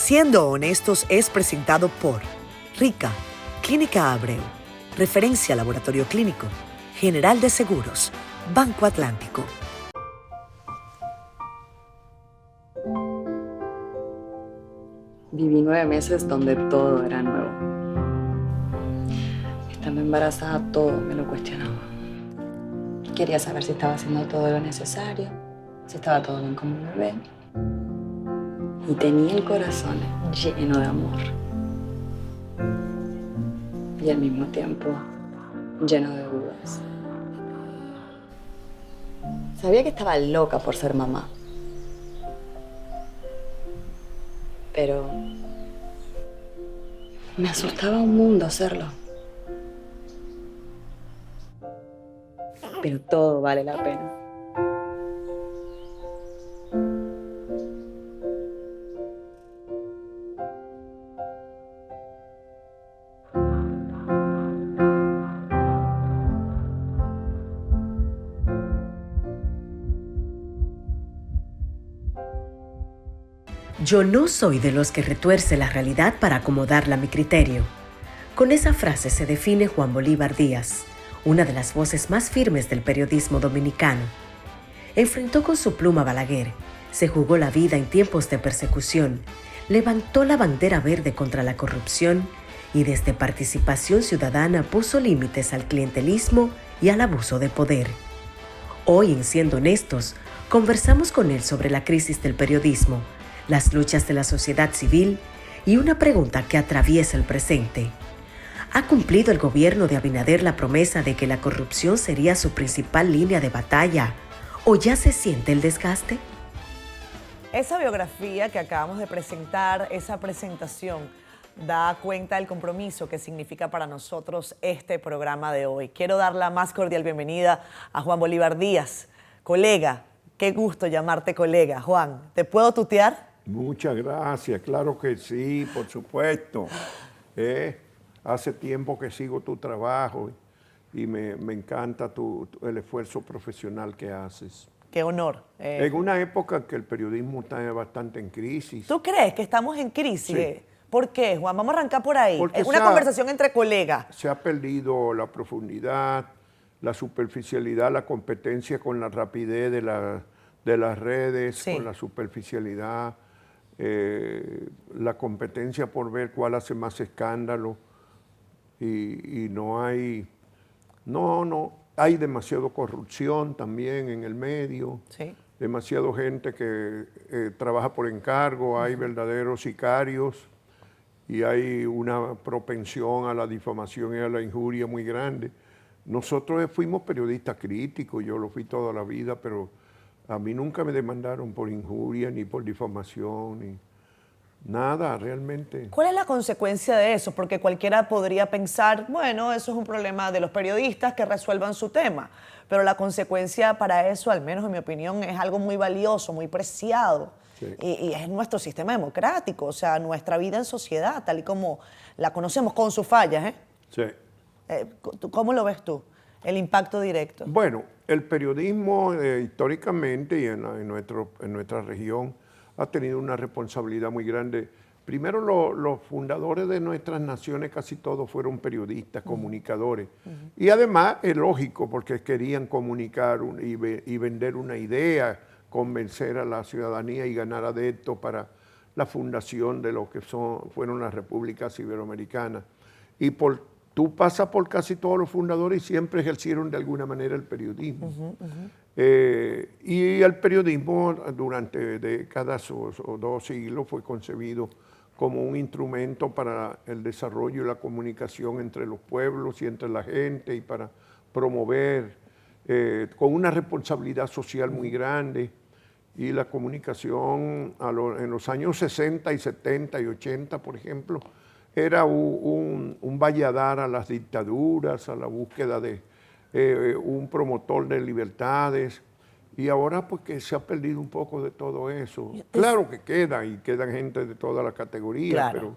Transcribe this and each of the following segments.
Siendo Honestos es presentado por RICA, Clínica Abreu, Referencia Laboratorio Clínico, General de Seguros, Banco Atlántico. Viví 9 meses donde todo era nuevo. Estando embarazada, todo me lo cuestionaba. Quería saber si estaba haciendo todo lo necesario, si estaba todo bien con mi bebé. Y tenía el corazón lleno de amor. Y al mismo tiempo, lleno de dudas. Sabía que estaba loca por ser mamá. Pero me asustaba un mundo hacerlo. Pero todo vale la pena. Yo no soy de los que retuerce la realidad para acomodarla a mi criterio. Con esa frase se define Juan Bolívar Díaz, una de las voces más firmes del periodismo dominicano. Enfrentó con su pluma a Balaguer, se jugó la vida en tiempos de persecución, levantó la bandera verde contra la corrupción y desde Participación Ciudadana puso límites al clientelismo y al abuso de poder. Hoy, en Siendo Honestos, conversamos con él sobre la crisis del periodismo, las luchas de la sociedad civil y una pregunta que atraviesa el presente. ¿Ha cumplido el gobierno de Abinader la promesa de que la corrupción sería su principal línea de batalla o ya se siente el desgaste? Esa biografía que acabamos de presentar, esa presentación, da cuenta del compromiso que significa para nosotros este programa de hoy. Quiero dar la más cordial bienvenida a Juan Bolívar Díaz, colega. Qué gusto llamarte colega. Juan, ¿te puedo tutear? Muchas gracias, claro que sí, por supuesto. Hace tiempo que sigo tu trabajo y me encanta el esfuerzo profesional que haces. Qué honor. En una época que el periodismo está bastante en crisis. ¿Tú crees que estamos en crisis? Sí. ¿Por qué, Juan? Vamos a arrancar por ahí. Porque Es una conversación entre colegas. Se ha perdido la profundidad, la superficialidad, la competencia con la rapidez de las redes, Sí. con la superficialidad. La competencia por ver cuál hace más escándalo y no hay demasiada corrupción también en el medio, Sí. demasiada gente que trabaja por encargo, hay verdaderos sicarios y hay una propensión a la difamación y a la injuria muy grande. Nosotros fuimos periodistas críticos, yo lo fui toda la vida, pero a mí nunca me demandaron por injuria, ni por difamación, ni nada, realmente. ¿Cuál es la consecuencia de eso? Porque cualquiera podría pensar, bueno, eso es un problema de los periodistas que resuelvan su tema. Pero la consecuencia para eso, al menos en mi opinión, es algo muy valioso, muy preciado. Sí. Y es nuestro sistema democrático, o sea, nuestra vida en sociedad, tal y como la conocemos, con sus fallas, ¿eh? Sí. ¿Cómo lo ves tú? El impacto directo. Bueno, el periodismo históricamente y en nuestra región ha tenido una responsabilidad muy grande. Primero, los fundadores de nuestras naciones casi todos fueron periodistas, comunicadores. Y además es lógico porque querían comunicar y vender una idea, convencer a la ciudadanía y ganar adeptos para la fundación de lo que fueron las repúblicas iberoamericanas. Y tú pasas por casi todos los fundadores y siempre ejercieron de alguna manera el periodismo. Y el periodismo durante décadas o 2 siglos fue concebido como un instrumento para el desarrollo y la comunicación entre los pueblos y entre la gente y para promover con una responsabilidad social muy grande. Y la comunicación en los años 60 y 70 y 80, por ejemplo, era un valladar a las dictaduras, a la búsqueda de un promotor de libertades. Y ahora pues que se ha perdido un poco de todo eso. Claro que quedan gente de todas las categorías, Claro.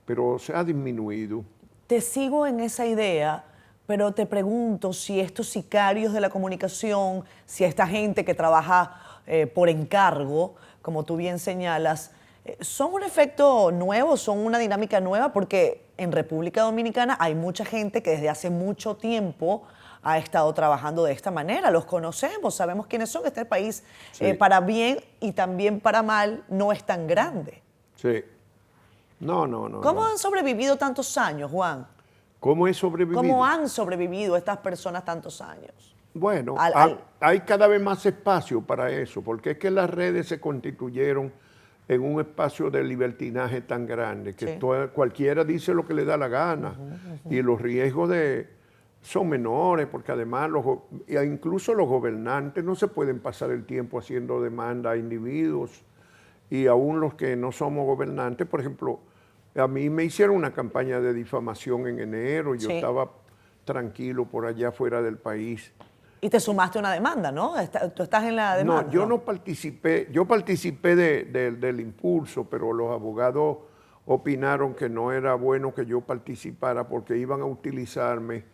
pero se ha disminuido. Te sigo en esa idea, pero te pregunto si estos sicarios de la comunicación, si esta gente que trabaja por encargo, como tú bien señalas, ¿son un efecto nuevo, son una dinámica nueva? Porque en República Dominicana hay mucha gente que desde hace mucho tiempo ha estado trabajando de esta manera. Los conocemos, sabemos quiénes son. Este país, Sí. para bien y también para mal, no es tan grande. Sí. No. ¿Cómo han sobrevivido tantos años, Juan? ¿Cómo he sobrevivido? ¿Cómo han sobrevivido estas personas tantos años? Bueno, Al- hay cada vez más espacio para eso, porque es que las redes se constituyeron en un espacio de libertinaje tan grande que Sí. cualquiera dice lo que le da la gana y los riesgos son menores, porque además incluso los gobernantes no se pueden pasar el tiempo haciendo demanda a individuos y aún los que no somos gobernantes, por ejemplo, a mí me hicieron una campaña de difamación en enero, yo Sí. estaba tranquilo por allá fuera del país. Y te sumaste a una demanda, ¿no? Tú estás en la demanda. No, yo no participé, yo participé del impulso, pero los abogados opinaron que no era bueno que yo participara porque iban a utilizarme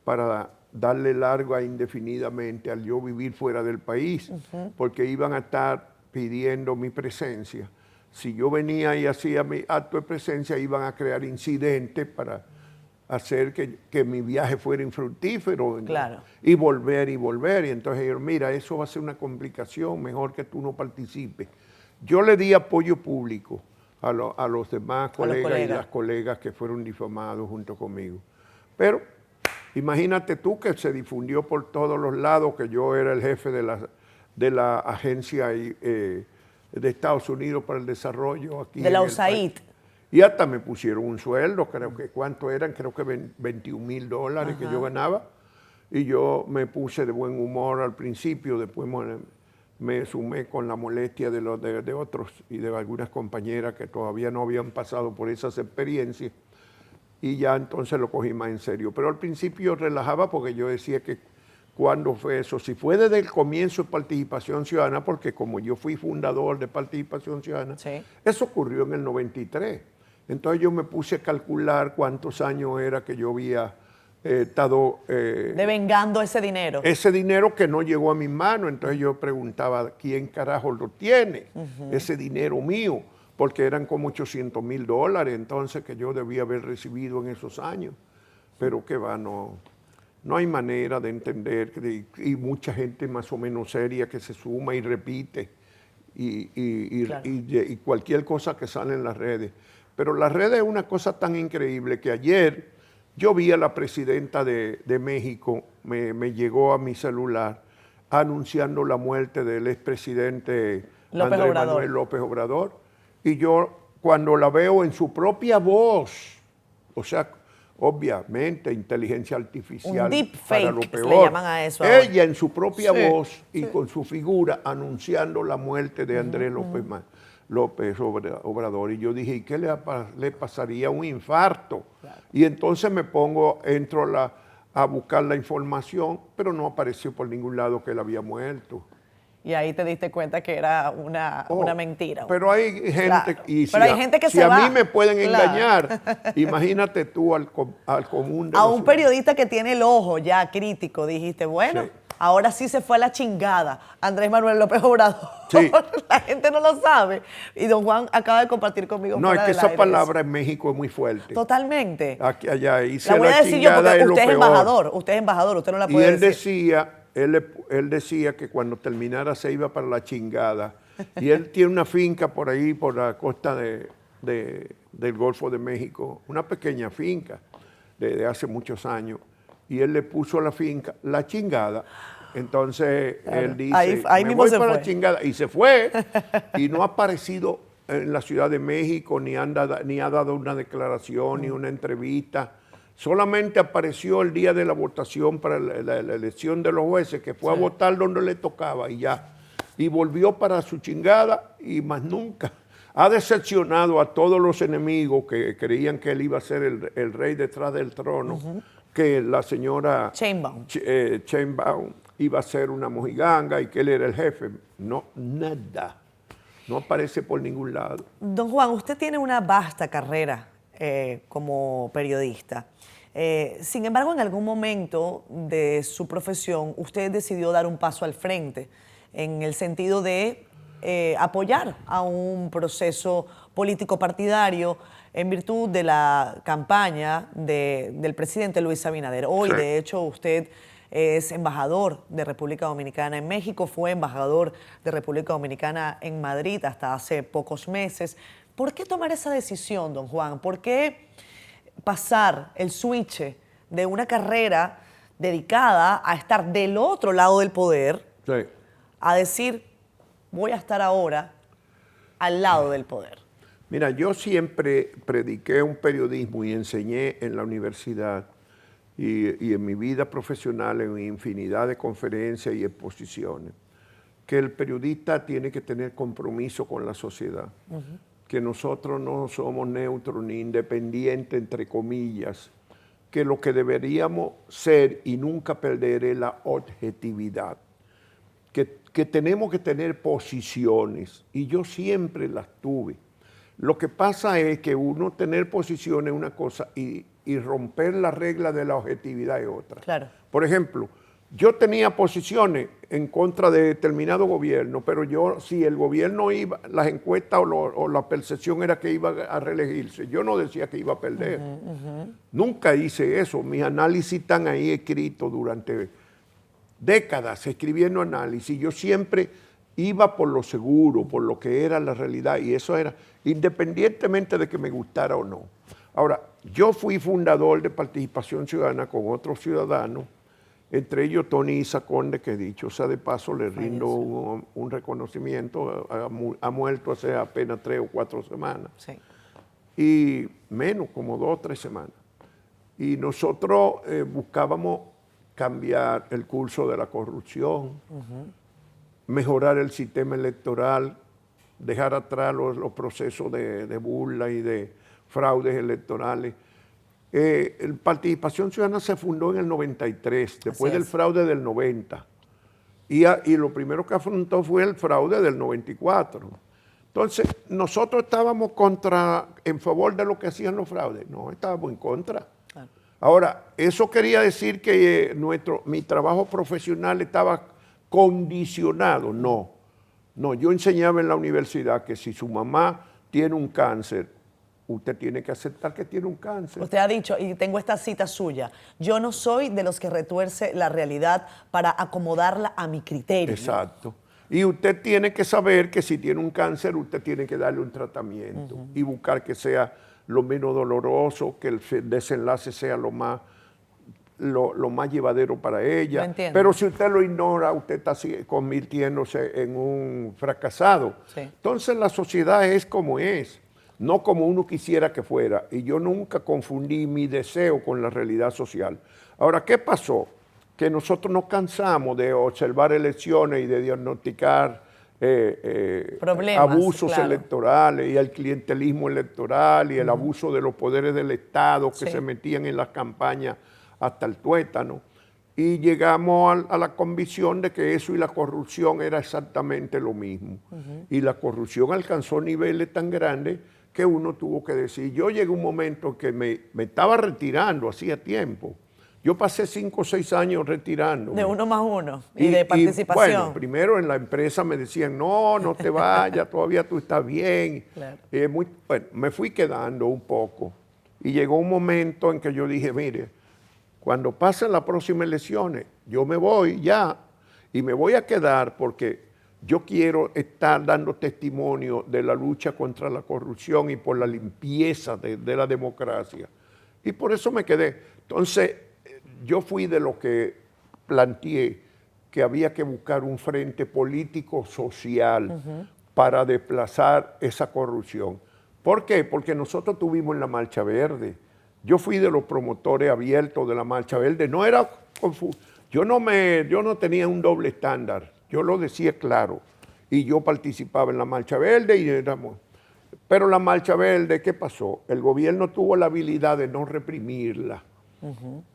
para darle larga indefinidamente al yo vivir fuera del país, porque iban a estar pidiendo mi presencia. Si yo venía y hacía mi acto de presencia, iban a crear incidentes para hacer que mi viaje fuera infructífero, ¿no? Claro. Y volver. Y entonces yo, mira, eso va a ser una complicación, mejor que tú no participes. Yo le di apoyo público a los demás colegas y colegas. las colegas que fueron difamados junto conmigo. Pero imagínate tú que se difundió por todos los lados que yo era el jefe de la agencia de Estados Unidos para el desarrollo aquí. De la en el USAID. país. Y hasta me pusieron un sueldo, creo que ¿cuánto eran? Creo que $21,000 que yo ganaba. Y yo me puse de buen humor al principio, después me sumé con la molestia de otros y de algunas compañeras que todavía no habían pasado por esas experiencias. Y ya entonces lo cogí más en serio. Pero al principio relajaba porque yo decía que ¿cuándo fue eso? Si fue desde el comienzo de Participación Ciudadana, porque como yo fui fundador de Participación Ciudadana, Sí. eso ocurrió en el 93. Entonces yo me puse a calcular cuántos años era que yo había estado... Devengando ese dinero. ese dinero que no llegó a mis manos. Entonces yo preguntaba, ¿quién carajo lo tiene? Ese dinero mío, porque eran como $800,000 entonces que yo debía haber recibido en esos años. Pero que va, no hay manera de entender, y mucha gente más o menos seria que se suma y repite, Claro. y cualquier cosa que sale en las redes. Pero las redes es una cosa tan increíble que ayer yo vi a la presidenta de México, me llegó a mi celular anunciando la muerte del expresidente López Andrés Obrador. Manuel López Obrador. Y yo cuando la veo en su propia voz, o sea, obviamente inteligencia artificial Un deep para fake, lo le peor. llaman a eso ahora. Ella en su propia Sí, voz y con su figura anunciando la muerte de Andrés López Obrador. Y yo dije, ¿y qué le pasaría? Un infarto. Y entonces entro a buscar la información, pero no apareció por ningún lado que él había muerto. Y ahí te diste cuenta que era una mentira. Pero hay gente, Claro. y Pero hay gente que si se a va. mí me pueden Claro. engañar, imagínate tú al común de A los un periodista que tiene el ojo ya crítico, dijiste, bueno, Sí. ahora sí se fue a la chingada Andrés Manuel López Obrador. Sí. La gente no lo sabe. Y don Juan acaba de compartir conmigo. No, es fuera que del esa aire palabra en México es muy fuerte. Totalmente. Aquí, allá, hice La voy a decir yo chingada porque es lo usted es peor. embajador. Usted es embajador, usted no la Y puede él decir. él decía que cuando terminara se iba para la chingada. Y él tiene una finca por ahí, por la costa del Golfo de México, una pequeña finca de hace muchos años. Y él le puso a la finca La Chingada. Entonces él dice, Ahí me mismo voy se para fue. la chingada. Y se fue y no ha aparecido en la Ciudad de México, ni ha dado una declaración, ni una entrevista. Solamente apareció el día de la votación para la elección de los jueces, que fue a votar donde le tocaba y ya. Y volvió para su chingada y más nunca. Ha decepcionado a todos los enemigos que creían que él iba a ser el rey detrás del trono, que la señora Sheinbaum. Sheinbaum iba a ser una mojiganga y que él era el jefe. No, nada. No aparece por ningún lado. Don Juan, usted tiene una vasta carrera como periodista. Sin embargo, en algún momento de su profesión, usted decidió dar un paso al frente en el sentido de apoyar a un proceso político partidario en virtud de la campaña del presidente Luis Abinader. Hoy, Sí. de hecho, usted es embajador de República Dominicana en México, fue embajador de República Dominicana en Madrid hasta hace pocos meses. ¿Por qué tomar esa decisión, don Juan? ¿Por qué pasar el switch de una carrera dedicada a estar del otro lado del poder Sí. a decir, voy a estar ahora al lado del poder? Mira, yo siempre prediqué un periodismo y enseñé en la universidad y en mi vida profesional en infinidad de conferencias y exposiciones, que el periodista tiene que tener compromiso con la sociedad, que nosotros no somos neutros ni independientes, entre comillas, que lo que deberíamos ser y nunca perder es la objetividad, que tenemos que tener posiciones, y yo siempre las tuve. Lo que pasa es que uno tener posiciones es una cosa y romper la regla de la objetividad es otra. Claro. Por ejemplo, yo tenía posiciones en contra de determinado gobierno, pero yo, si el gobierno iba, las encuestas o la percepción era que iba a reelegirse, yo no decía que iba a perder. Nunca hice eso. Mis análisis están ahí escritos durante décadas, escribiendo análisis. Yo siempre iba por lo seguro, por lo que era la realidad, y eso era independientemente de que me gustara o no. Ahora, yo fui fundador de Participación Ciudadana con otros ciudadanos, entre ellos Tony Isa Conde, que dicho sea de paso, le rindo un reconocimiento, ha muerto hace apenas 3 o 4 semanas, Sí. y menos, como 2 o 3 semanas. Y nosotros buscábamos cambiar el curso de la corrupción, mejorar el sistema electoral, dejar atrás los procesos de burla y de fraudes electorales. La Participación Ciudadana se fundó en el 93, después del fraude del 90. Y lo primero que afrontó fue el fraude del 94. Entonces, nosotros estábamos en favor de lo que hacían los fraudes. No, estábamos en contra. Claro. Ahora, ¿eso quería decir que mi trabajo profesional estaba condicionado? No. No, yo enseñaba en la universidad que si su mamá tiene un cáncer, usted tiene que aceptar que tiene un cáncer. Usted ha dicho, y tengo esta cita suya, yo no soy de los que retuerce la realidad para acomodarla a mi criterio. Exacto. Y usted tiene que saber que si tiene un cáncer, usted tiene que darle un tratamiento y buscar que sea lo menos doloroso, que el desenlace sea lo más llevadero para ella. Lo entiendo. Pero si usted lo ignora, usted está convirtiéndose en un fracasado. Sí. Entonces la sociedad es como es, no como uno quisiera que fuera. Y yo nunca confundí mi deseo con la realidad social. Ahora, ¿qué pasó? Que nosotros nos cansamos de observar elecciones y de diagnosticar Problemas, abusos claro. electorales y el clientelismo electoral y el abuso de los poderes del Estado que Sí. se metían en las campañas hasta el tuétano. Y llegamos a la convicción de que eso y la corrupción era exactamente lo mismo. Y la corrupción alcanzó niveles tan grandes que uno tuvo que decir, yo llegué a un momento que me estaba retirando hacía tiempo. Yo pasé 5 o 6 años retirándome. De 1+1 y de participación. Bueno, primero en la empresa me decían, no te vayas, todavía tú estás bien. Claro. Bueno, me fui quedando un poco. Y llegó un momento en que yo dije, mire, cuando pasen las próximas elecciones, yo me voy ya y me voy a quedar porque yo quiero estar dando testimonio de la lucha contra la corrupción y por la limpieza de la democracia. Y por eso me quedé. Entonces, yo fui de lo que planteé que había que buscar un frente político-social para desplazar esa corrupción. ¿Por qué? Porque nosotros tuvimos la Marcha Verde. Yo fui de los promotores abiertos de la Marcha Verde. No era confuso. Yo no tenía un doble estándar. Yo lo decía claro. Y yo participaba en la Marcha Verde y éramos... Pero la Marcha Verde, ¿qué pasó? El gobierno tuvo la habilidad de no reprimirla.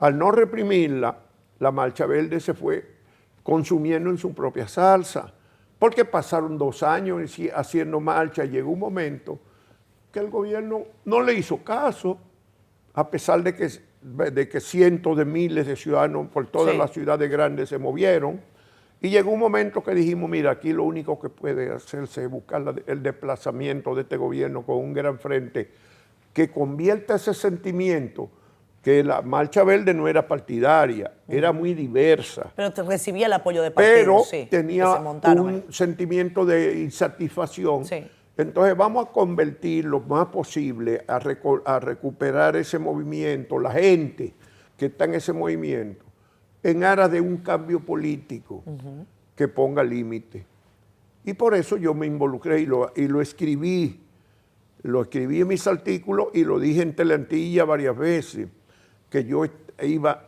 Al no reprimirla, la Marcha Verde se fue consumiendo en su propia salsa, porque pasaron 2 años haciendo marcha y llegó un momento que el gobierno no le hizo caso, a pesar de que cientos de miles de ciudadanos por todas las ciudades grandes se movieron, Y llegó un momento que dijimos, mira, aquí lo único que puede hacerse es buscar el desplazamiento de este gobierno con un gran frente que convierta ese sentimiento, que la Marcha Verde no era partidaria, era muy diversa. Pero te recibía el apoyo de partidos, Pero sí, tenía que se montaron un ahí. sentimiento de insatisfacción. Sí. Entonces vamos a convertir lo más posible a recuperar ese movimiento, la gente que está en ese movimiento, en aras de un cambio político que ponga límite. Y por eso yo me involucré y lo escribí. Lo escribí en mis artículos y lo dije en Teleantilla varias veces, que yo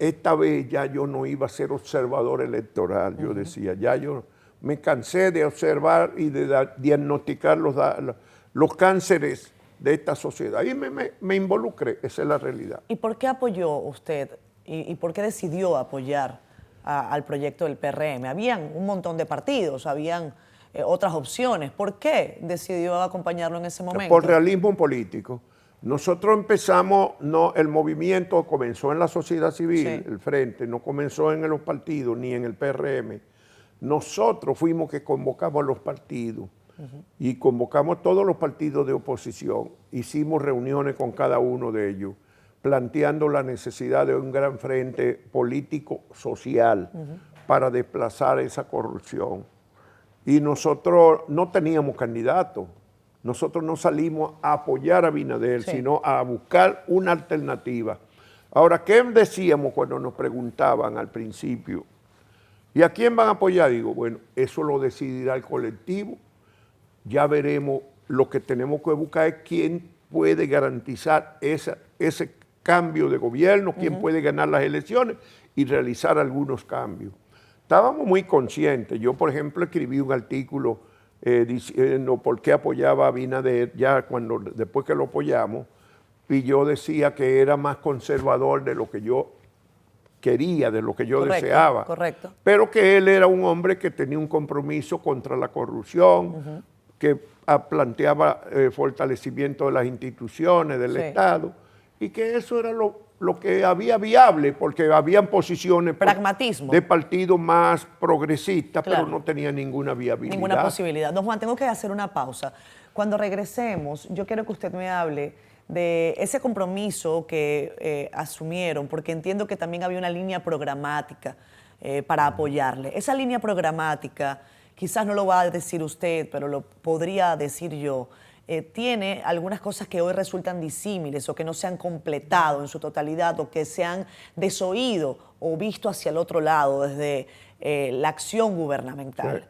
esta vez ya yo no iba a ser observador electoral. Yo decía, ya yo me cansé de observar y de diagnosticar los cánceres de esta sociedad. Y me involucré, esa es la realidad. ¿Y por qué apoyó usted y por qué decidió apoyar al proyecto del PRM? Habían un montón de partidos, habían otras opciones. ¿Por qué decidió acompañarlo en ese momento? Por realismo político. Nosotros empezamos, el movimiento comenzó en la sociedad civil, Sí. el Frente, no comenzó en los partidos ni en el PRM. Nosotros fuimos que convocamos a los partidos y convocamos todos los partidos de oposición. Hicimos reuniones con cada uno de ellos, planteando la necesidad de un gran frente político-social para desplazar esa corrupción. Y nosotros no teníamos candidato. Nosotros no salimos a apoyar a Abinader, Sí. sino a buscar una alternativa. Ahora, ¿qué decíamos cuando nos preguntaban al principio? ¿Y a quién van a apoyar? Digo, bueno, eso lo decidirá el colectivo. Ya veremos, lo que tenemos que buscar es quién puede garantizar ese cambio de gobierno, quién puede ganar las elecciones y realizar algunos cambios. Estábamos muy conscientes. Yo, por ejemplo, escribí un artículo diciendo por qué apoyaba a Abinader ya después que lo apoyamos, y yo decía que era más conservador de lo que yo quería, de lo que yo deseaba. Correcto. Pero que él era un hombre que tenía un compromiso contra la corrupción, que planteaba fortalecimiento de las instituciones, del Estado, y que eso era lo que había viable, porque habían posiciones Pragmatismo. de partidos más progresistas, Claro. pero no tenía ninguna viabilidad. Ninguna posibilidad. Don Juan, tengo que hacer una pausa. Cuando regresemos, yo quiero que usted me hable de ese compromiso que asumieron, porque entiendo que también había una línea programática para apoyarle. Esa línea programática, quizás no lo va a decir usted, pero lo podría decir yo, tiene algunas cosas que hoy resultan disímiles o que no se han completado en su totalidad o que se han desoído o visto hacia el otro lado desde la acción gubernamental.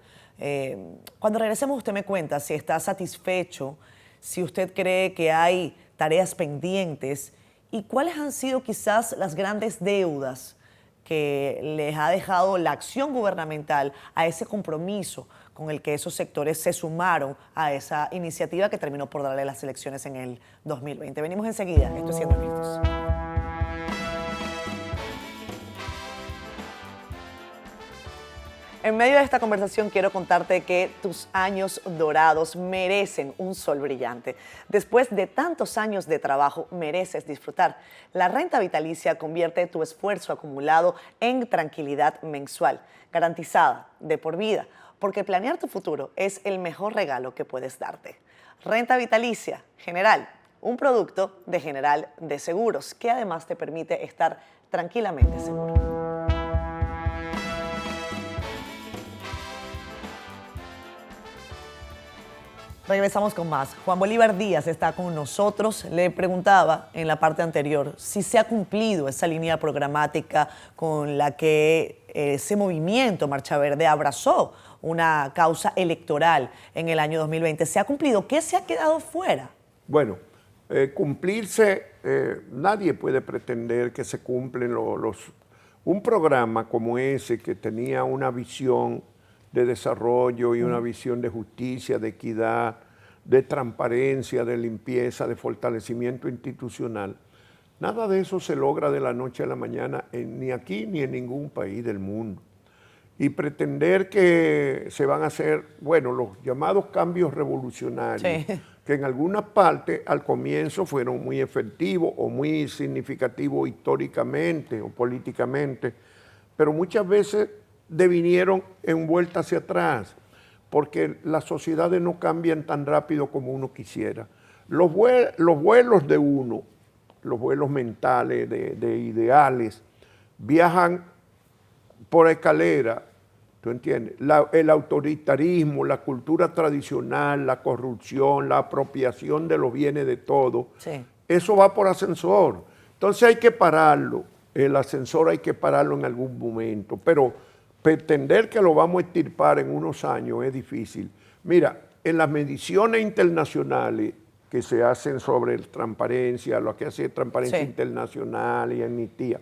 Cuando regresemos usted me cuenta si está satisfecho, si usted cree que hay tareas pendientes y cuáles han sido quizás las grandes deudas que les ha dejado la acción gubernamental a ese compromiso con el que esos sectores se sumaron a esa iniciativa que terminó por darle las elecciones en el 2020. Venimos enseguida, esto es Siendo Honestos. En medio de esta conversación quiero contarte que tus años dorados merecen un sol brillante. Después de tantos años de trabajo, mereces disfrutar. La renta vitalicia convierte tu esfuerzo acumulado en tranquilidad mensual, garantizada de por vida, porque planear tu futuro es el mejor regalo que puedes darte. Renta vitalicia, General, un producto de General de Seguros, que además te permite estar tranquilamente seguro. Regresamos con más. Juan Bolívar Díaz está con nosotros. Le preguntaba en la parte anterior si se ha cumplido esa línea programática con la que ese movimiento Marcha Verde abrazó una causa electoral en el año 2020. ¿Se ha cumplido? ¿Qué se ha quedado fuera? Bueno, cumplirse, nadie puede pretender que se cumplen un programa como ese que tenía una visión de desarrollo y una visión de justicia, de equidad, de transparencia, de limpieza, de fortalecimiento institucional. Nada de eso se logra de la noche a la mañana, ni aquí ni en ningún país del mundo. Y pretender que se van a hacer, bueno, los llamados cambios revolucionarios, Sí. que en algunas partes al comienzo fueron muy efectivos o muy significativos históricamente o políticamente, pero muchas veces devinieron en vuelta hacia atrás, porque las sociedades no cambian tan rápido como uno quisiera. Los vuelos de uno, los vuelos mentales de ideales, viajan por escalera, ¿tú entiendes? El autoritarismo, la cultura tradicional, la corrupción, la apropiación de los bienes de todos, Sí. eso va por ascensor. Entonces hay que pararlo, el ascensor hay que pararlo en algún momento, pero pretender que lo vamos a extirpar en unos años es difícil. Mira, en las mediciones internacionales que se hacen sobre transparencia, lo que hace Transparencia Sí. Internacional y Amnistía,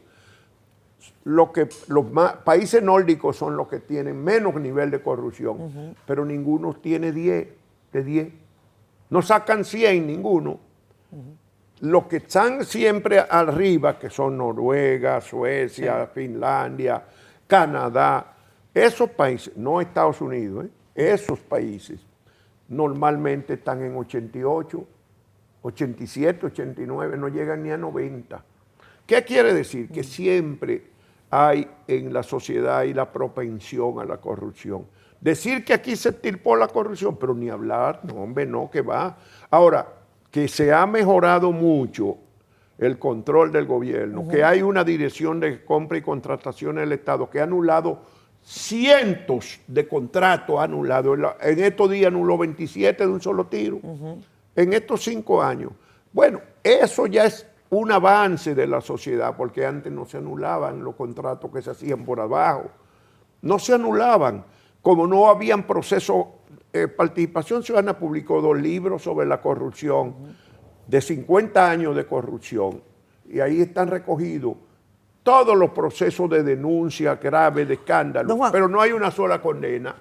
países nórdicos son los que tienen menos nivel de corrupción, pero ninguno tiene 10 de 10. No sacan 100 ninguno. Los que están siempre arriba, que son Noruega, Suecia, Finlandia, Canadá, esos países, no Estados Unidos, esos países normalmente están en 88, 87, 89, no llegan ni a 90. ¿Qué quiere decir? Que siempre hay en la sociedad y la propensión a la corrupción. Decir que aquí se extirpó la corrupción, pero ni hablar, no hombre, no, que va. Ahora, que se ha mejorado mucho el control del gobierno, que hay una dirección de compra y contrataciones del Estado que ha anulado cientos de contratos, en estos días anuló 27 de un solo tiro, en estos 5 años. Bueno, eso ya es un avance de la sociedad, porque antes no se anulaban los contratos que se hacían por abajo, no se anulaban, como no habían procesos. Participación Ciudadana publicó 2 libros sobre la corrupción, de 50 años de corrupción, y ahí están recogidos todos los procesos de denuncia grave, de escándalo, pero no hay una sola condena.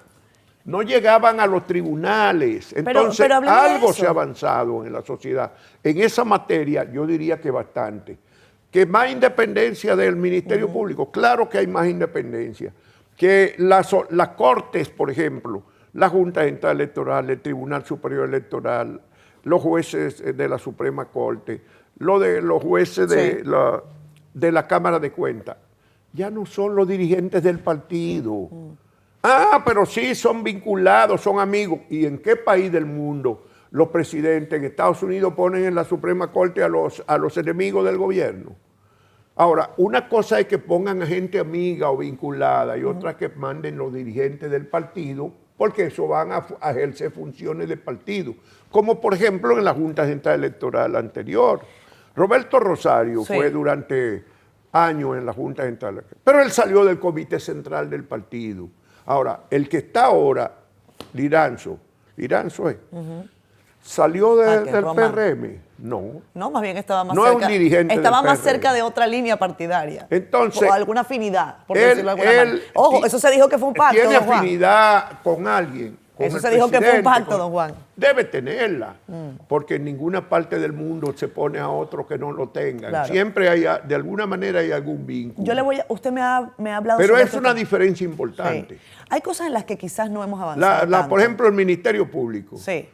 No llegaban a los tribunales. Entonces, pero hablemos de algo eso. se ha avanzado en la sociedad. En esa materia, yo diría que bastante. Que más independencia del Ministerio Público, claro que hay más independencia. Que las cortes, por ejemplo, la Junta Central Electoral, el Tribunal Superior Electoral, los jueces de la Suprema Corte, los jueces de la Cámara de Cuentas, ya no son los dirigentes del partido. Ah, pero sí son vinculados, son amigos. ¿Y en qué país del mundo los presidentes en Estados Unidos ponen en la Suprema Corte a los enemigos del gobierno? Ahora, una cosa es que pongan a gente amiga o vinculada y otra que manden los dirigentes del partido, porque eso van a ejercer funciones del partido. Como por ejemplo en la Junta Central Electoral anterior. Roberto Rosario fue durante años en la Junta Central Electoral, pero él salió del Comité Central del partido. Ahora, el que está ahora, Liranzo es, ¿salió del Román. PRM? No. No, más bien estaba más No es cerca. un dirigente Estaba del más PRM. cerca de otra línea partidaria. Entonces, o alguna afinidad, por él- decirlo de alguna él manera. Ojo, eso se dijo que fue un pacto, Tiene don Juan. afinidad con alguien. con Eso el se dijo que fue un presidente, pacto, don Juan. Debe tenerla, porque en ninguna parte del mundo se pone a otro que no lo tengan. Claro. Siempre hay, de alguna manera hay algún vínculo. Usted me ha hablado Pero sobre es esto una también. diferencia Sí. importante. Hay cosas en las que quizás no hemos avanzado tanto. Por ejemplo, el Ministerio Público. Sí.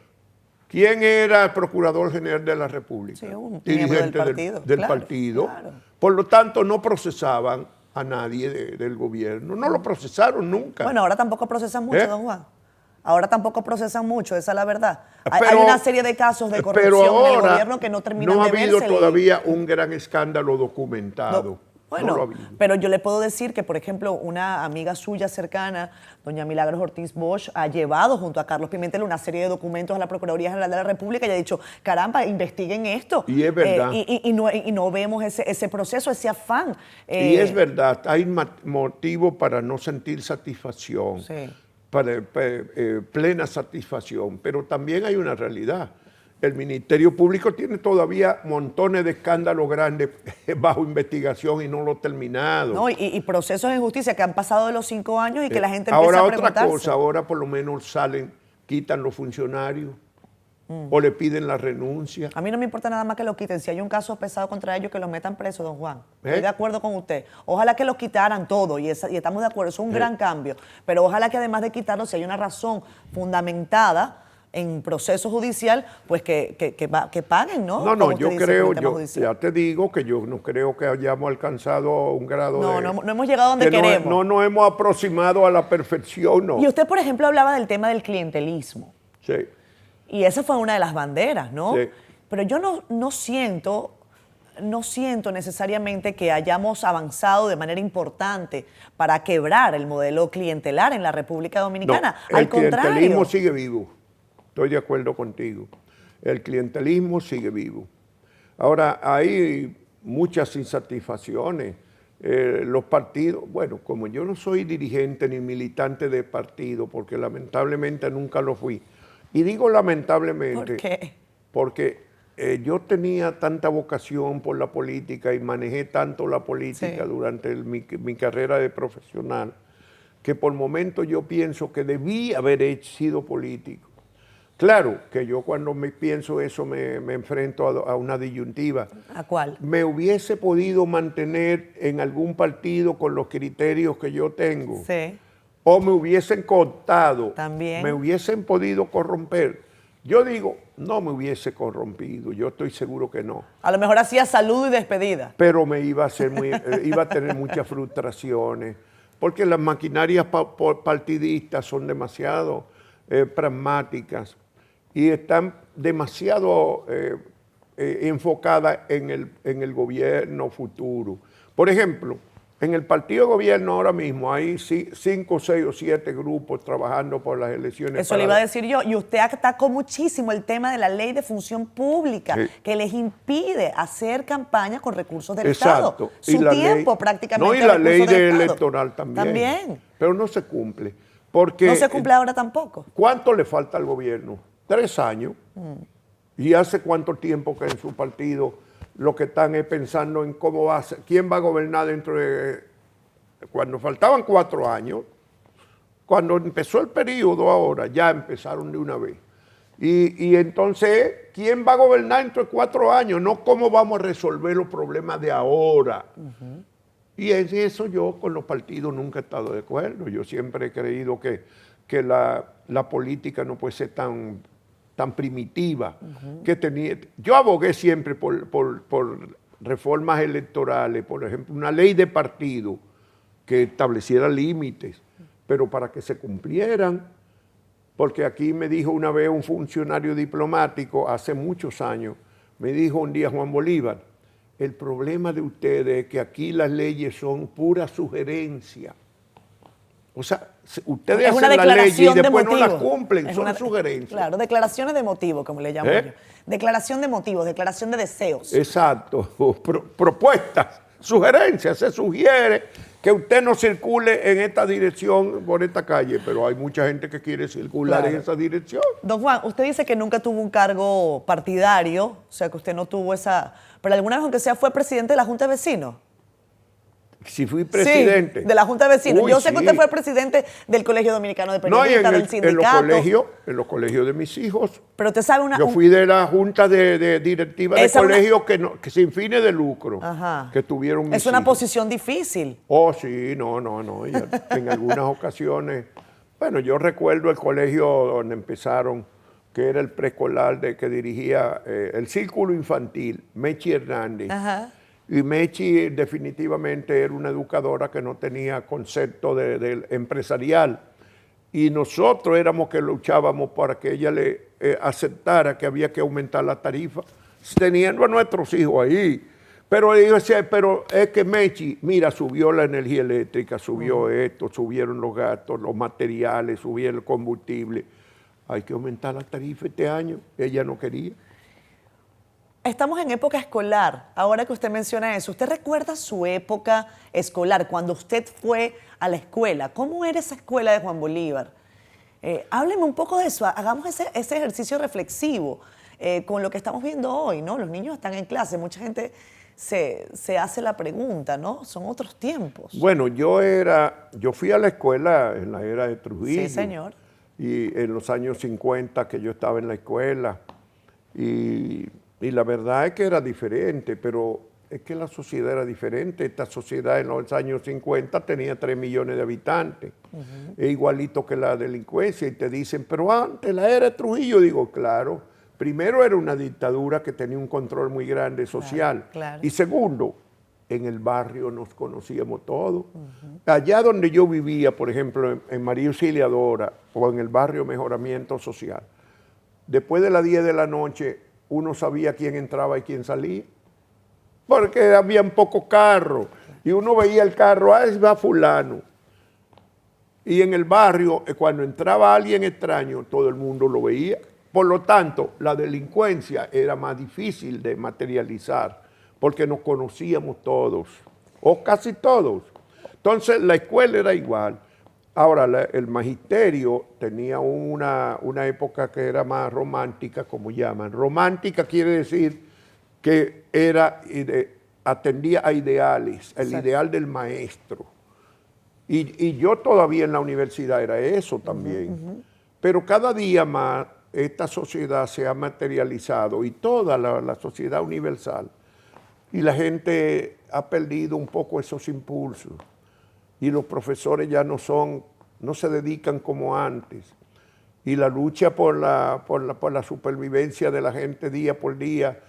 ¿Quién era el Procurador General de la República? Sí, un miembro Dirigente del partido, del claro, partido. claro. Por lo tanto, no procesaban a nadie del gobierno. No lo procesaron nunca. Bueno, ahora tampoco procesan mucho, ¿Eh? don Juan. Ahora tampoco procesan mucho, esa es la verdad. Hay Pero- una serie de casos de pero corrupción en el ahora gobierno que no terminan no ha de habido verse. todavía un gran escándalo documentado. Bueno, No lo ha habido. pero yo le puedo decir que, por ejemplo, una amiga suya cercana, doña Milagros Ortiz Bosch, ha llevado junto a Carlos Pimentel una serie de documentos a la Procuraduría General de la República y ha dicho, caramba, investiguen esto. Y es verdad. Y no vemos ese proceso, ese afán. Y es verdad, hay motivo para no sentir satisfacción, Sí. para plena satisfacción, pero también hay una realidad. El Ministerio Público tiene todavía montones de escándalos grandes bajo investigación y no lo ha terminado. ¿No? Y procesos de justicia que han pasado de los 5 años y que la gente Ahora empieza a otra preguntarse. cosa, ahora por lo menos quitan los funcionarios o le piden la renuncia. A mí no me importa nada más que lo quiten. Si hay un caso pesado contra ellos, que los metan presos, don Juan. ¿Eh? Estoy de acuerdo con usted. Ojalá que los quitaran todo y estamos de acuerdo. Es un gran cambio. Pero ojalá que además de quitarlos, si hay una razón fundamentada, en proceso judicial, pues que paguen, ¿no? No, Como yo usted dice, creo, con el tema judicial. ya te digo que yo no creo que hayamos alcanzado un grado No, de... no hemos llegado donde que queremos. No nos hemos aproximado a la perfección, no. Y usted, por ejemplo, hablaba del tema del clientelismo. Sí. Y esa fue una de las banderas, ¿no? Sí. Pero yo no siento necesariamente que hayamos avanzado de manera importante para quebrar el modelo clientelar en la República Dominicana. No, Al el clientelismo contrario. sigue vivo. Estoy de acuerdo contigo. El clientelismo sigue vivo. Ahora, hay muchas insatisfacciones. Los partidos, bueno, como yo no soy dirigente ni militante de partido, porque lamentablemente nunca lo fui. Y digo lamentablemente. ¿Por qué? Porque yo tenía tanta vocación por la política y manejé tanto la política Sí. durante mi carrera de profesional, que por momentos yo pienso que debí haber sido político. Claro que yo cuando me pienso eso me enfrento a una disyuntiva. ¿A cuál? Me hubiese podido mantener en algún partido con los criterios que yo tengo. Sí. O me hubiesen cooptado. También. Me hubiesen podido corromper. Yo digo, no me hubiese corrompido, yo estoy seguro que no. A lo mejor hacía saludo y despedida. Pero me iba a hacer iba a tener muchas frustraciones, porque las maquinarias partidistas son demasiado pragmáticas y están demasiado enfocadas en el gobierno futuro. Por ejemplo, en el partido de gobierno ahora mismo hay 5, 6 o 7 grupos trabajando por las elecciones. Eso le iba a decir yo. Y usted atacó muchísimo el tema de la ley de función pública, Sí. que les impide hacer campaña con recursos del Exacto. Estado. Su tiempo prácticamente. No, y la recursos ley del Estado. electoral también. También. Pero no se cumple. Porque, No se cumple ahora tampoco. ¿cuánto le falta al gobierno? 3 años. ¿Y hace cuánto tiempo que en su partido lo que están es pensando en cómo va a ser, quién va a gobernar dentro de... Cuando faltaban 4 años, cuando empezó el periodo ahora, ya empezaron de una vez. Y entonces, ¿quién va a gobernar dentro de 4 años? No cómo vamos a resolver los problemas de ahora. Y en eso yo con los partidos nunca he estado de acuerdo. Yo siempre he creído que la política no puede ser tan primitiva. Yo abogué siempre por reformas electorales, por ejemplo, una ley de partido que estableciera límites, pero para que se cumplieran. Porque aquí me dijo una vez un funcionario diplomático, hace muchos años, me dijo un día Juan Bolívar, el problema de ustedes es que aquí las leyes son pura sugerencia. O sea, ustedes Es una hacen las leyes y declaración de después no las motivo. cumplen, Es son una- sugerencias. Claro, declaraciones de motivo, como le llamo yo. Declaración de motivos, declaración de deseos. Exacto, propuestas, sugerencias, se sugiere que usted no circule en esta dirección por esta calle, pero hay mucha gente que quiere circular Claro. en esa dirección. Don Juan, usted dice que nunca tuvo un cargo partidario, o sea, que usted no tuvo esa... Pero alguna vez, aunque sea, fue presidente de la Junta de Vecinos. Si fui presidente. Sí, de la Junta de Vecinos. Uy, Yo sé que sí. usted fue presidente del Colegio Dominicano de No, y Periodistas, del en sindicato. los colegios de mis hijos. Pero usted sabe una... Yo fui de la junta de directiva de Esa una- colegios que sin fines de lucro, Ajá. que tuvieron mis Es una hijos. posición difícil. Oh, sí, no. Y en algunas ocasiones, bueno, yo recuerdo el colegio donde empezaron, que era el preescolar que dirigía el Círculo Infantil, Mechi Hernández. Ajá. Y Mechi definitivamente era una educadora que no tenía concepto de empresarial. Y nosotros éramos que luchábamos para que ella le aceptara que había que aumentar la tarifa, teniendo a nuestros hijos ahí. Pero yo decía, pero es que Mechi, mira, subió la energía eléctrica, subió esto, subieron los gastos, los materiales, subieron el combustible. Hay que aumentar la tarifa este año. Ella no quería. Estamos en época escolar. Ahora que usted menciona eso, ¿usted recuerda su época escolar, cuando usted fue a la escuela? ¿Cómo era esa escuela de Juan Bolívar? Hábleme un poco de eso, hagamos ese ejercicio reflexivo con lo que estamos viendo hoy, ¿no? Los niños están en clase, mucha gente se hace la pregunta, ¿no? Son otros tiempos. Bueno, yo fui a la escuela en la era de Trujillo. Sí, señor. Y en los años 50 que yo estaba en la escuela. Y la verdad es que era diferente, pero es que la sociedad era diferente. Esta sociedad en los años 50 tenía 3 millones de habitantes. Es igualito que la delincuencia. Y te dicen, pero antes la era de Trujillo. Digo, claro, primero era una dictadura que tenía un control muy grande social. Claro. Y segundo, en el barrio nos conocíamos todos. Allá donde yo vivía, por ejemplo, en María Auxiliadora o en el barrio Mejoramiento Social, después de las 10 de la noche, uno sabía quién entraba y quién salía, porque habían pocos carros, y uno veía el carro, ahí va fulano. Y en el barrio, cuando entraba alguien extraño, todo el mundo lo veía. Por lo tanto, la delincuencia era más difícil de materializar, porque nos conocíamos todos, o casi todos. Entonces, la escuela era igual. Ahora, el magisterio tenía una época que era más romántica, como llaman. Romántica quiere decir que atendía a ideales, el ideal del maestro. Y yo todavía en la universidad era eso también. Pero cada día más esta sociedad se ha materializado, y toda la sociedad universal, y la gente ha perdido un poco esos impulsos. Y los profesores ya no se dedican como antes. Y la lucha por la supervivencia de la gente día por día,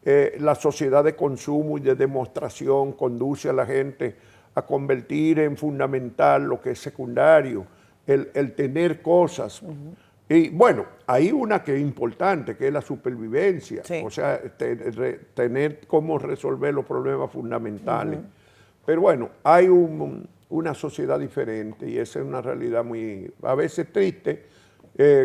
la sociedad de consumo y de demostración conduce a la gente a convertir en fundamental lo que es secundario, el tener cosas. Y bueno, hay una que es importante, que es la supervivencia, Sí. o sea, tener cómo resolver los problemas fundamentales. Pero bueno, hay una sociedad diferente, y esa es una realidad muy, a veces triste.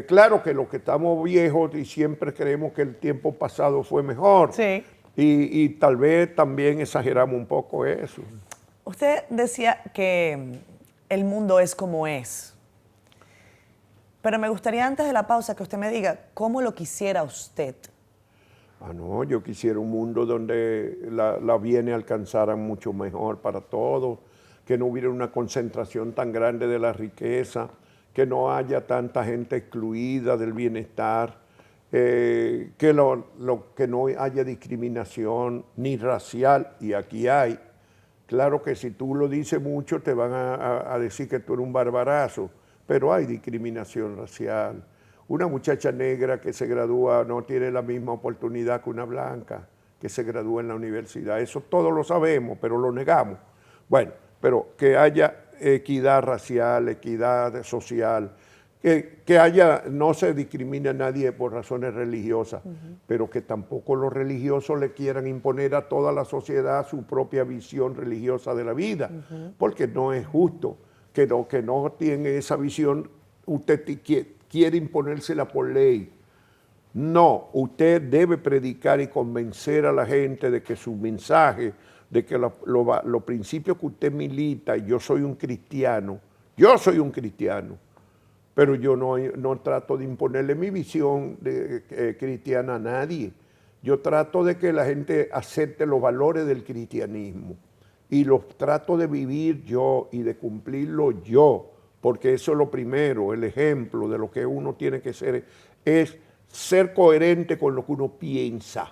Claro que los que estamos viejos y siempre creemos que el tiempo pasado fue mejor, Sí. y tal vez también exageramos un poco eso. Usted decía que el mundo es como es. Pero me gustaría antes de la pausa que usted me diga cómo lo quisiera usted. No, yo quisiera un mundo donde la bienes alcanzaran mucho mejor para todos, que no hubiera una concentración tan grande de la riqueza, que no haya tanta gente excluida del bienestar, que no haya discriminación ni racial, y aquí hay. Claro que si tú lo dices mucho te van a decir que tú eres un barbarazo, pero hay discriminación racial. Una muchacha negra que se gradúa no tiene la misma oportunidad que una blanca que se gradúa en la universidad. Eso todos lo sabemos, pero lo negamos. Bueno, pero que haya equidad racial, equidad social, no se discrimine a nadie por razones religiosas, pero que tampoco los religiosos le quieran imponer a toda la sociedad su propia visión religiosa de la vida, porque no es justo que no tiene esa visión, usted quiere imponérsela por ley. No, usted debe predicar y convencer a la gente de que su mensaje, de que los principios que usted milita, yo soy un cristiano, pero yo no trato de imponerle mi visión cristiana a nadie. Yo trato de que la gente acepte los valores del cristianismo, y los trato de vivir yo y de cumplirlo yo, porque eso es lo primero, el ejemplo de lo que uno tiene que ser, es ser coherente con lo que uno piensa,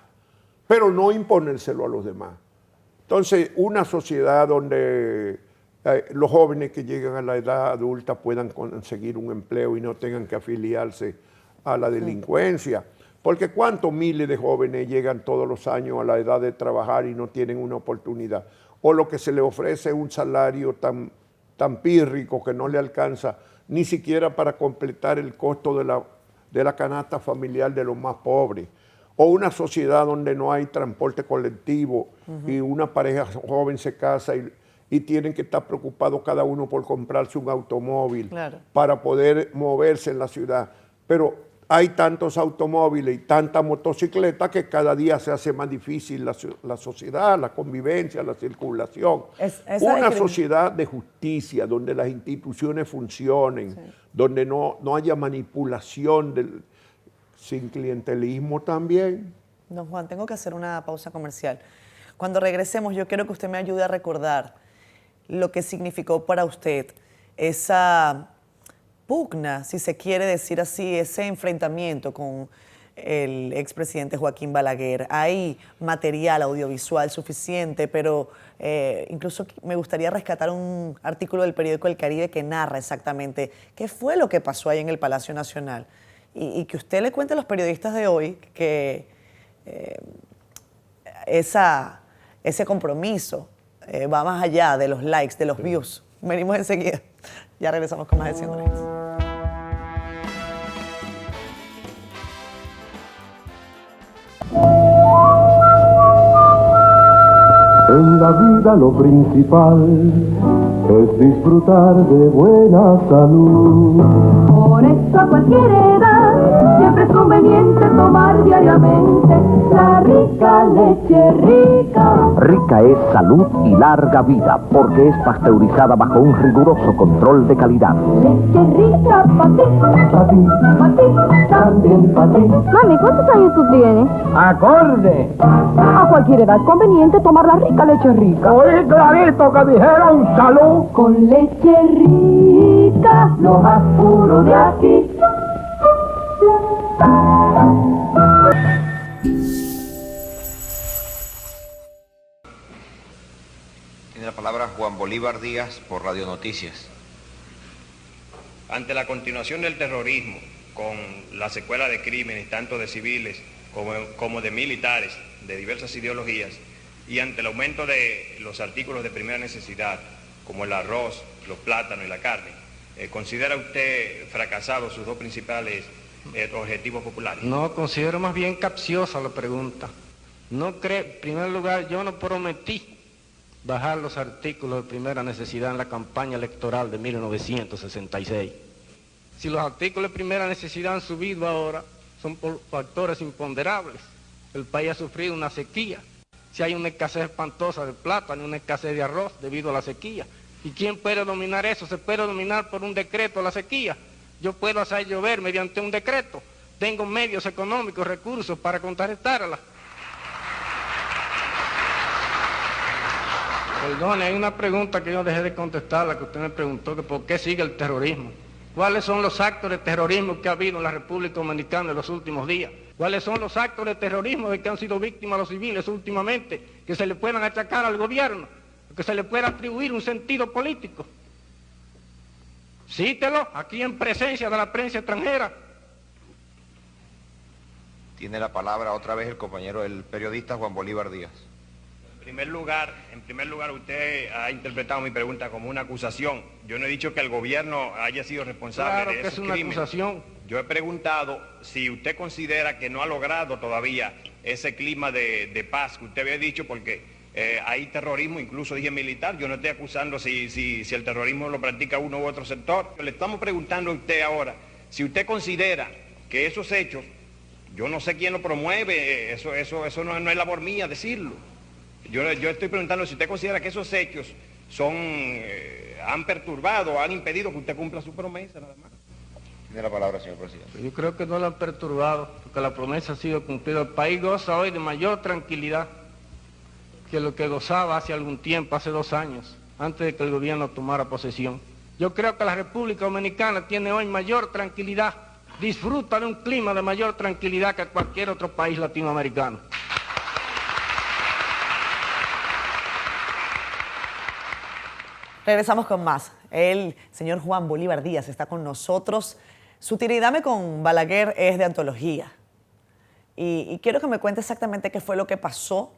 pero no imponérselo a los demás. Entonces, una sociedad donde los jóvenes que llegan a la edad adulta puedan conseguir un empleo y no tengan que afiliarse a la delincuencia, porque cuántos miles de jóvenes llegan todos los años a la edad de trabajar y no tienen una oportunidad, o lo que se les ofrece es un salario tan pírrico que no le alcanza ni siquiera para completar el costo de la canasta familiar de los más pobres, o una sociedad donde no hay transporte colectivo y una pareja joven se casa y tienen que estar preocupados cada uno por comprarse un automóvil para poder moverse en la ciudad. Pero hay tantos automóviles y tantas motocicletas que cada día se hace más difícil la sociedad, la convivencia, la circulación. Una sociedad de justicia, donde las instituciones funcionen, donde no haya manipulación, sin clientelismo también. Don Juan, tengo que hacer una pausa comercial. Cuando regresemos, yo quiero que usted me ayude a recordar lo que significó para usted esa pugna, si se quiere decir así, ese enfrentamiento con el expresidente Joaquín Balaguer. Hay material audiovisual suficiente, pero incluso me gustaría rescatar un artículo del periódico El Caribe que narra exactamente qué fue lo que pasó ahí en el Palacio Nacional. Y que usted le cuente a los periodistas de hoy que ese compromiso va más allá de los likes, de los views. Venimos enseguida. Ya regresamos con más de Siendo Next. En la vida lo principal es disfrutar de buena salud. Por eso a cualquier edad siempre es conveniente tomar diariamente la rica leche rica. Rica es salud y larga vida, porque es pasteurizada bajo un riguroso control de calidad. Leche rica para ti, también para ti. Mami, ¿cuántos años tú tienes? ¡Acorde! A cualquier edad es conveniente tomar la rica leche rica. Oí clarito que dijeron salud. Con leche rica, lo más puro de aquí. Tiene la palabra Juan Bolívar Díaz por Radio Noticias. Ante la continuación del terrorismo, con la secuela de crímenes, tanto de civiles como de militares, de diversas ideologías, y ante el aumento de los artículos de primera necesidad, como el arroz, los plátanos y la carne, ¿considera usted fracasados sus dos principales objetivos populares? No, considero más bien capciosa la pregunta. No creo, en primer lugar, yo no prometí bajar los artículos de primera necesidad en la campaña electoral de 1966. Si los artículos de primera necesidad han subido ahora, son por factores imponderables. El país ha sufrido una sequía. Si hay una escasez espantosa de plátano, una escasez de arroz debido a la sequía. ¿Y quién puede dominar eso? Se puede dominar por un decreto la sequía. Yo puedo hacer llover mediante un decreto. Tengo medios económicos, recursos para contrarrestarla. Perdone, hay una pregunta que yo dejé de contestar, la que usted me preguntó, que por qué sigue el terrorismo. ¿Cuáles son los actos de terrorismo que ha habido en la República Dominicana en los últimos días? ¿Cuáles son los actos de terrorismo de que han sido víctimas los civiles últimamente, que se le puedan achacar al gobierno, que se le pueda atribuir un sentido político? Cítelo aquí en presencia de la prensa extranjera. Tiene la palabra otra vez el compañero, el periodista Juan Bolívar Díaz. En primer lugar, usted ha interpretado mi pregunta como una acusación. Yo no he dicho que el gobierno haya sido responsable de esos crímenes. Claro que es una acusación. Yo he preguntado si usted considera que no ha logrado todavía ese clima de paz que usted había dicho, porque hay terrorismo, incluso dije militar. Yo no estoy acusando si el terrorismo lo practica uno u otro sector. Le estamos preguntando a usted ahora si usted considera que esos hechos, yo no sé quién lo promueve, eso no es labor mía decirlo. Yo estoy preguntando si usted considera que esos hechos han perturbado, han impedido que usted cumpla su promesa, nada más. Tiene la palabra, señor presidente. Yo creo que no lo han perturbado, porque la promesa ha sido cumplida. El país goza hoy de mayor tranquilidad que lo que gozaba hace algún tiempo, hace 2 años, antes de que el gobierno tomara posesión. Yo creo que la República Dominicana tiene hoy mayor tranquilidad, disfruta de un clima de mayor tranquilidad que cualquier otro país latinoamericano. Regresamos con más. El señor Juan Bolívar Díaz está con nosotros. Su tiridame con Balaguer es de antología. Y quiero que me cuente exactamente qué fue lo que pasó.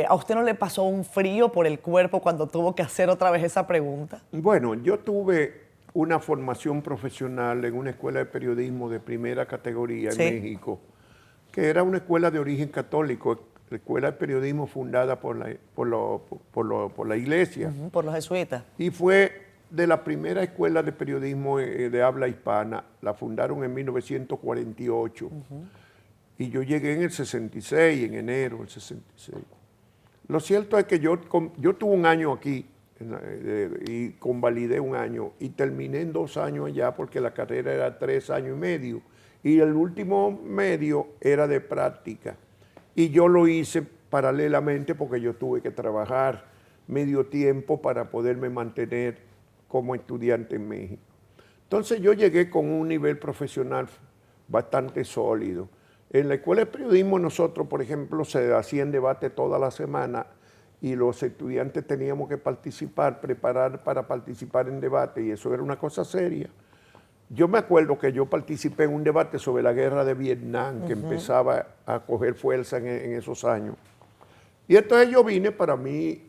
¿A usted no le pasó un frío por el cuerpo cuando tuvo que hacer otra vez esa pregunta? Bueno, yo tuve una formación profesional en una escuela de periodismo de primera categoría en México, que era una escuela de origen católico, la escuela de periodismo fundada por la iglesia. Por los jesuitas. Y fue de la primera escuela de periodismo de habla hispana. La fundaron en 1948. Y yo llegué en el 66, en enero del 66. Lo cierto es que yo tuve un año aquí y convalidé un año y terminé en 2 años allá porque la carrera era 3 años y medio. Y el último medio era de práctica. Y yo lo hice paralelamente porque yo tuve que trabajar medio tiempo para poderme mantener como estudiante en México. Entonces yo llegué con un nivel profesional bastante sólido. En la Escuela de Periodismo nosotros, por ejemplo, se hacían debate toda la semana y los estudiantes teníamos que participar, preparar para participar en debate, y eso era una cosa seria. Yo me acuerdo que yo participé en un debate sobre la guerra de Vietnam, que empezaba a coger fuerza en esos años. Y entonces yo vine, para mí,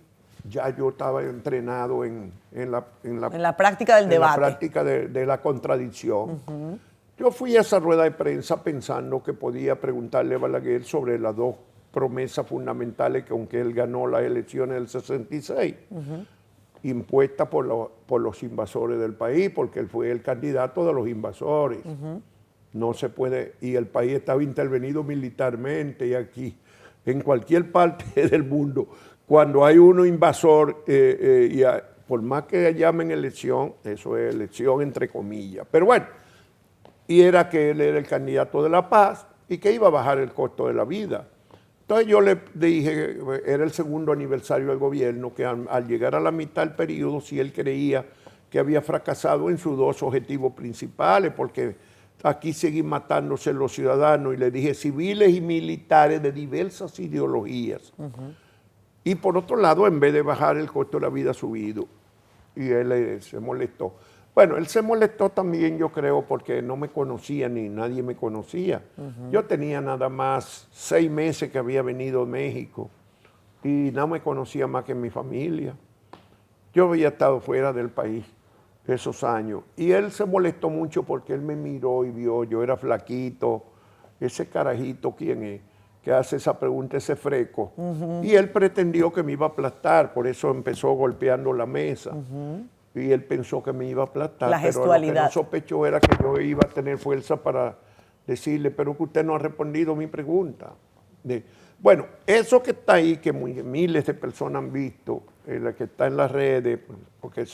ya yo estaba entrenado en la práctica del debate. En la práctica de la contradicción. Yo fui a esa rueda de prensa pensando que podía preguntarle a Balaguer sobre las dos promesas fundamentales que aunque él ganó las elecciones del 66, impuesta por los invasores del país, porque él fue el candidato de los invasores. No se puede, y el país estaba intervenido militarmente, y aquí, en cualquier parte del mundo, cuando hay uno invasor, por más que llamen elección, eso es elección entre comillas. Pero bueno, y era que él era el candidato de la paz y que iba a bajar el costo de la vida. Entonces yo le dije, era el segundo aniversario del gobierno, que al llegar a la mitad del periodo, si él creía que había fracasado en sus dos objetivos principales, porque aquí siguen matándose los ciudadanos, y le dije civiles y militares de diversas ideologías. Y por otro lado, en vez de bajar el costo de la vida, ha subido. Y él se molestó. Bueno, él se molestó también, yo creo, porque no me conocía ni nadie me conocía. Yo tenía nada más 6 meses que había venido a México y no me conocía más que mi familia. Yo había estado fuera del país esos años y él se molestó mucho porque él me miró y vio, yo era flaquito, ese carajito, ¿quién es?, que hace esa pregunta, ese freco. Y él pretendió que me iba a aplastar, por eso empezó golpeando la mesa. Y él pensó que me iba a aplastar, pero lo que no sospechó era que yo iba a tener fuerza para decirle, pero que usted no ha respondido a mi pregunta. Bueno, eso que está ahí, que miles de personas han visto, que está en las redes, porque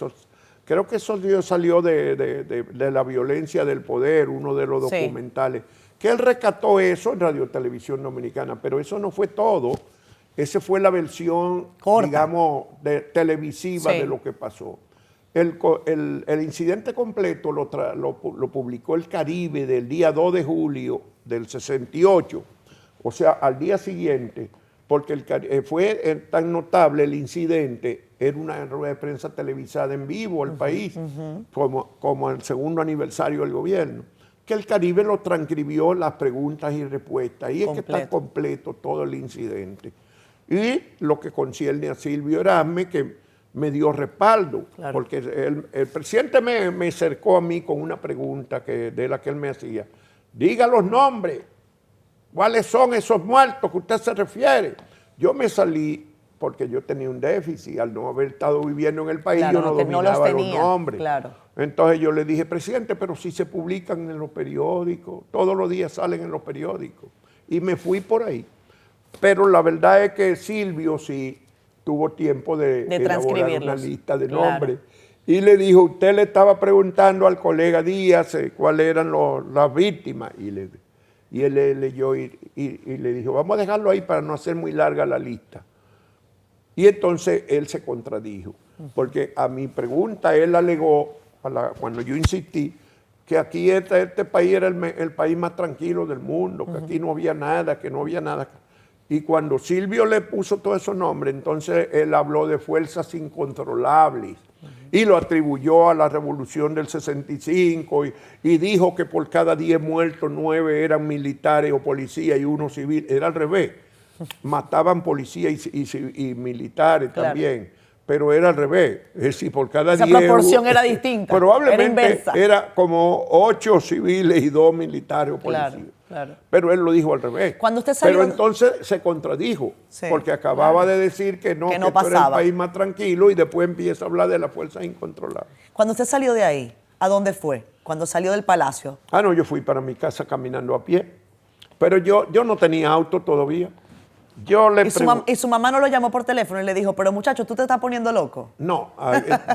creo que eso salió de la violencia del poder, uno de los documentales, que él rescató eso en Radio Televisión Dominicana, pero eso no fue todo. Esa fue la versión, digamos, televisiva de lo que pasó. El incidente completo lo publicó El Caribe del día 2 de julio del 68, o sea, al día siguiente, porque fue tan notable el incidente, era una rueda de prensa televisada en vivo al país, como el segundo aniversario del gobierno, que El Caribe lo transcribió las preguntas y respuestas, y es que está completo todo el incidente. Y lo que concierne a Silvio Erasme, que me dio respaldo, porque el presidente me acercó a mí con una pregunta de la que él me hacía. Diga los nombres, ¿cuáles son esos muertos que usted se refiere? Yo me salí porque yo tenía un déficit, al no haber estado viviendo en el país, yo no dominaba los nombres. Entonces yo le dije, presidente, pero si se publican en los periódicos, todos los días salen en los periódicos. Y me fui por ahí. Pero la verdad es que Silvio sí tuvo tiempo de elaborar una lista de nombres. Y le dijo, usted le estaba preguntando al colega Díaz cuáles eran las víctimas. Y él leyó y le dijo, vamos a dejarlo ahí para no hacer muy larga la lista. Y entonces él se contradijo, porque a mi pregunta él alegó, cuando yo insistí, que aquí este país era el país más tranquilo del mundo, que aquí no había nada, que no había nada. Y cuando Silvio le puso todos esos nombres, entonces él habló de fuerzas incontrolables y lo atribuyó a la revolución del 65 y dijo que por cada 10 muertos, 9 eran militares o policías y 1 civil. Era al revés. Mataban policías y militares también, pero era al revés. Es decir, por cada 10... Esa proporción era distinta, probablemente era como 8 civiles y 2 militares o policías. Pero él lo dijo al revés. Cuando usted salió... Pero entonces se contradijo, porque acababa de decir que no esto era el país más tranquilo y después empieza a hablar de las fuerzas incontrolables. Cuando usted salió de ahí, ¿a dónde fue? Cuando salió del palacio. No, yo fui para mi casa caminando a pie, pero yo no tenía auto todavía. ¿Y su mamá no lo llamó por teléfono y le dijo, pero muchacho, tú te estás poniendo loco? No,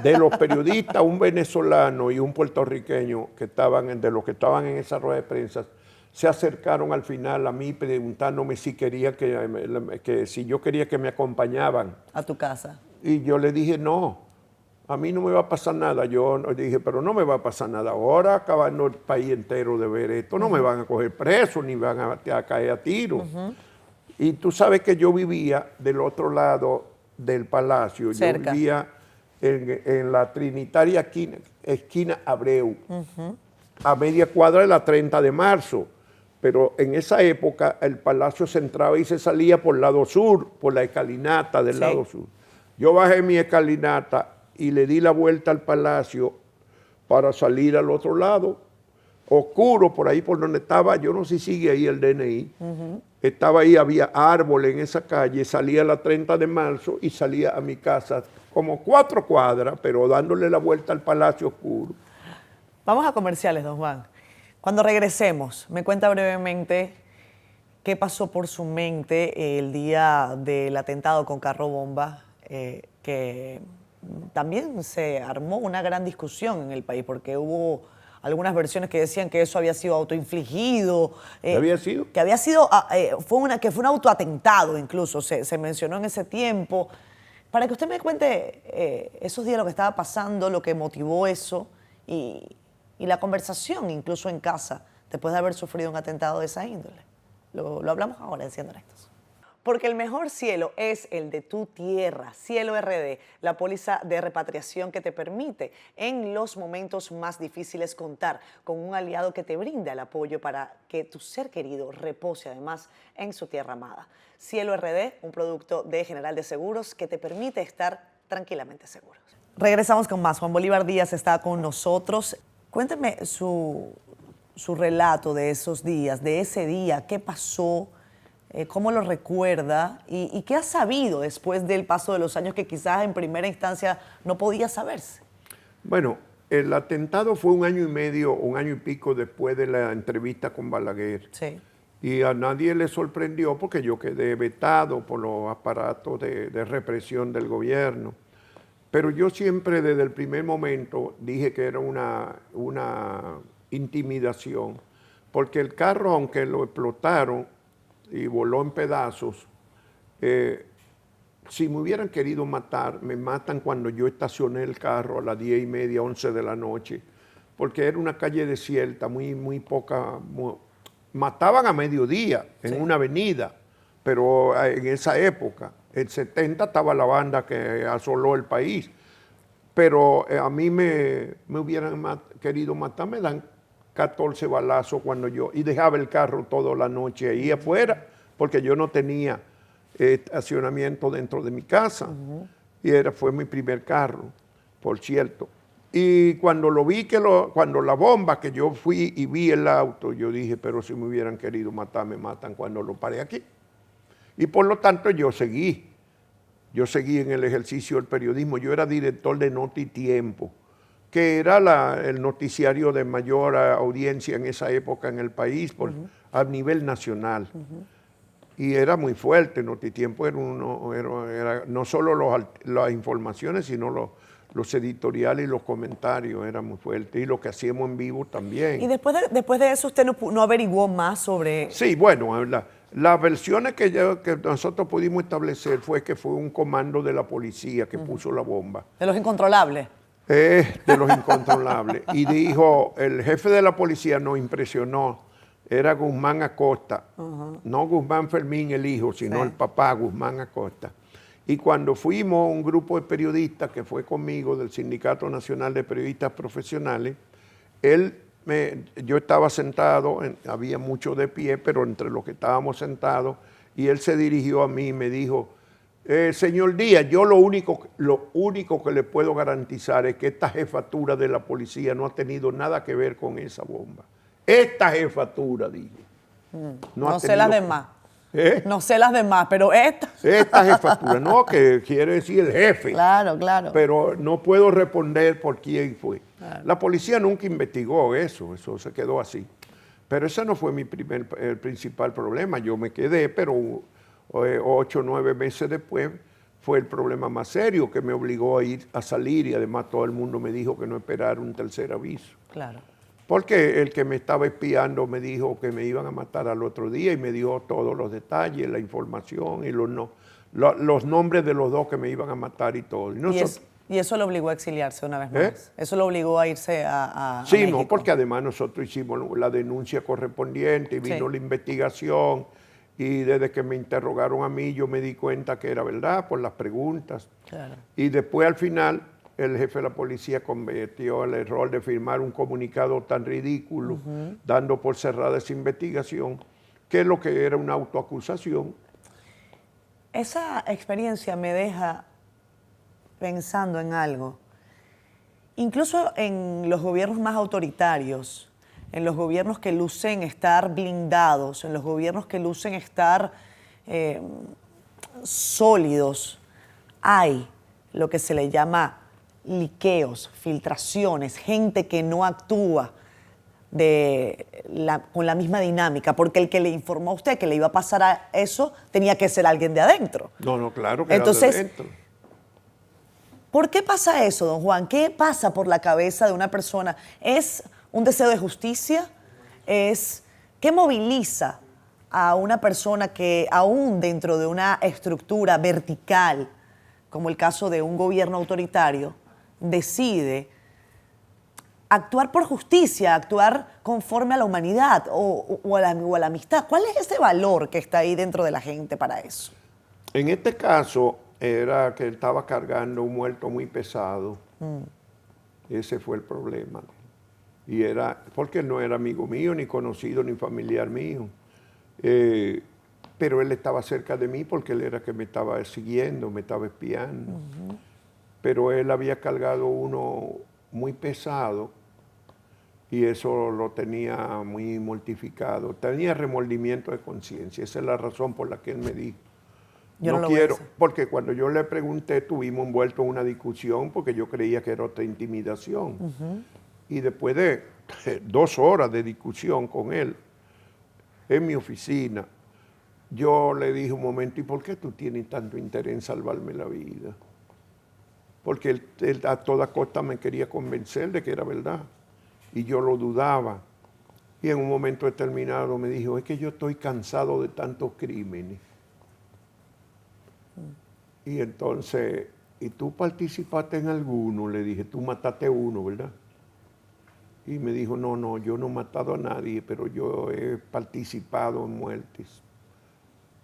de los periodistas, un venezolano y un puertorriqueño de los que estaban en esa rueda de prensa, se acercaron al final a mí preguntándome si quería si yo quería que me acompañaban. ¿A tu casa? Y yo le dije no. a mí no me va a pasar nada. Yo dije, pero no me va a pasar nada. Ahora, acabando el país entero de ver esto, no me van a coger preso, ni van a caer a tiro. Y tú sabes que yo vivía del otro lado del palacio. Cerca. Yo vivía en la Trinitaria esquina Abreu, a media cuadra de la 30 de marzo. Pero en esa época el palacio se entraba y se salía por el lado sur, por la escalinata del lado sur. Yo bajé mi escalinata y le di la vuelta al palacio para salir al otro lado, oscuro, por ahí por donde estaba, yo no sé si sigue ahí el DNI, estaba ahí, había árboles en esa calle, salía a la 30 de marzo y salía a mi casa, como 4 cuadras, pero dándole la vuelta al palacio oscuro. Vamos a comerciales, don Juan. Cuando regresemos, me cuenta brevemente qué pasó por su mente el día del atentado con carro bomba, que también se armó una gran discusión en el país, porque hubo algunas versiones que decían que eso había sido autoinfligido. ¿Qué había sido? Que había sido, que fue un autoatentado incluso, se mencionó en ese tiempo. Para que usted me cuente esos días lo que estaba pasando, lo que motivó eso y la conversación incluso en casa después de haber sufrido un atentado de esa índole. Lo hablamos ahora en Siendo Honestos. Porque el mejor cielo es el de tu tierra. Cielo RD, la póliza de repatriación que te permite en los momentos más difíciles contar con un aliado que te brinda el apoyo para que tu ser querido repose además en su tierra amada. Cielo RD, un producto de General de Seguros que te permite estar tranquilamente seguros. Regresamos con más. Juan Bolívar Díaz está con nosotros. Cuénteme su relato de esos días, de ese día, qué pasó, cómo lo recuerda y qué ha sabido después del paso de los años que quizás en primera instancia no podía saberse. Bueno, el atentado fue 1 año y medio, 1 año y pico después de la entrevista con Balaguer. Sí. Y a nadie le sorprendió porque yo quedé vetado por los aparatos de represión del gobierno. Pero yo siempre desde el primer momento dije que era una intimidación, porque el carro, aunque lo explotaron y voló en pedazos, si me hubieran querido matar, me matan cuando yo estacioné el carro a las 10:30, 11 de la noche, porque era una calle desierta, muy poca, mataban a mediodía en una avenida, pero en esa época, en 70 estaba la banda que asoló el país, pero a mí me hubieran querido matar, me dan 14 balazos cuando y dejaba el carro toda la noche ahí afuera, porque yo no tenía estacionamiento dentro de mi casa, y fue mi primer carro, por cierto. Y cuando lo vi, cuando la bomba, que yo fui y vi el auto, yo dije, pero si me hubieran querido matar, me matan cuando lo paré aquí. Y por lo tanto yo seguí en el ejercicio del periodismo. Yo era director de Notitiempo, que era el noticiario de mayor audiencia en esa época en el país, a nivel nacional. Y era muy fuerte. Notitiempo era no solo las informaciones, sino los editoriales y los comentarios, era muy fuerte. Y lo que hacíamos en vivo también. ¿Y después de eso usted no averiguó más sobre...? Sí, bueno, las versiones que nosotros pudimos establecer fue que fue un comando de la policía que puso la bomba. ¿De los incontrolables? De los incontrolables. Y dijo, el jefe de la policía nos impresionó, era Guzmán Acosta, no Guzmán Fermín el hijo, sino el papá Guzmán Acosta. Y cuando fuimos un grupo de periodistas que fue conmigo del Sindicato Nacional de Periodistas Profesionales, yo estaba sentado, había mucho de pie, pero entre los que estábamos sentados, y él se dirigió a mí y me dijo, señor Díaz, yo lo único que le puedo garantizar es que esta jefatura de la policía no ha tenido nada que ver con esa bomba. Esta jefatura, dije. No sé las demás. No sé las demás, pero esta. Esta jefatura, no, que quiere decir el jefe. Claro, claro. Pero no puedo responder por quién fue. Claro. La policía nunca investigó eso se quedó así. Pero ese no fue el principal problema. Yo me quedé, pero 8 o 9 meses después fue el problema más serio que me obligó a salir y además todo el mundo me dijo que no esperara un tercer aviso. Claro. Porque el que me estaba espiando me dijo que me iban a matar al otro día y me dio todos los detalles, la información y los nombres de los dos que me iban a matar y todo. Y eso lo obligó a exiliarse una vez más. Eso lo obligó a irse a Sí, México. no, porque además nosotros hicimos la denuncia correspondiente y vino la investigación. Y desde que me interrogaron a mí, yo me di cuenta que era verdad por las preguntas. Claro. Y después, al final, el jefe de la policía cometió el error de firmar un comunicado tan ridículo, dando por cerrada esa investigación, que es lo que era una autoacusación. Esa experiencia me deja pensando en algo. Incluso en los gobiernos más autoritarios, en los gobiernos que lucen estar blindados, en los gobiernos que lucen estar sólidos, hay lo que se le llama liqueos, filtraciones, gente que no actúa con la misma dinámica, porque el que le informó a usted que le iba a pasar a eso tenía que ser alguien de adentro. No, claro que Entonces, era de adentro. ¿Por qué pasa eso, don Juan? ¿Qué pasa por la cabeza de una persona? ¿Es un deseo de justicia? ¿Qué moviliza a una persona que aún dentro de una estructura vertical, como el caso de un gobierno autoritario, decide actuar por justicia, actuar conforme a la humanidad o a la amistad? ¿Cuál es ese valor que está ahí dentro de la gente para eso? En este caso era que él estaba cargando un muerto muy pesado. Ese fue el problema. Y era porque él no era amigo mío, ni conocido, ni familiar mío. Pero él estaba cerca de mí porque él era que me estaba siguiendo, me estaba espiando. Pero él había cargado uno muy pesado y eso lo tenía muy mortificado. Tenía remordimiento de conciencia. Esa es la razón por la que él me dijo. Yo no lo quiero, voy a hacer. porque cuando yo le pregunté, tuvimos envuelto en una discusión porque yo creía que era otra intimidación. Y después de 2 horas de discusión con él en mi oficina, yo le dije un momento, ¿y por qué tú tienes tanto interés en salvarme la vida? Porque él a toda costa me quería convencer de que era verdad. Y yo lo dudaba. Y en un momento determinado me dijo, es que yo estoy cansado de tantos crímenes. Y entonces, ¿y tú participaste en alguno? Le dije, tú mataste uno, ¿verdad? Y me dijo, no, yo no he matado a nadie, pero yo he participado en muertes.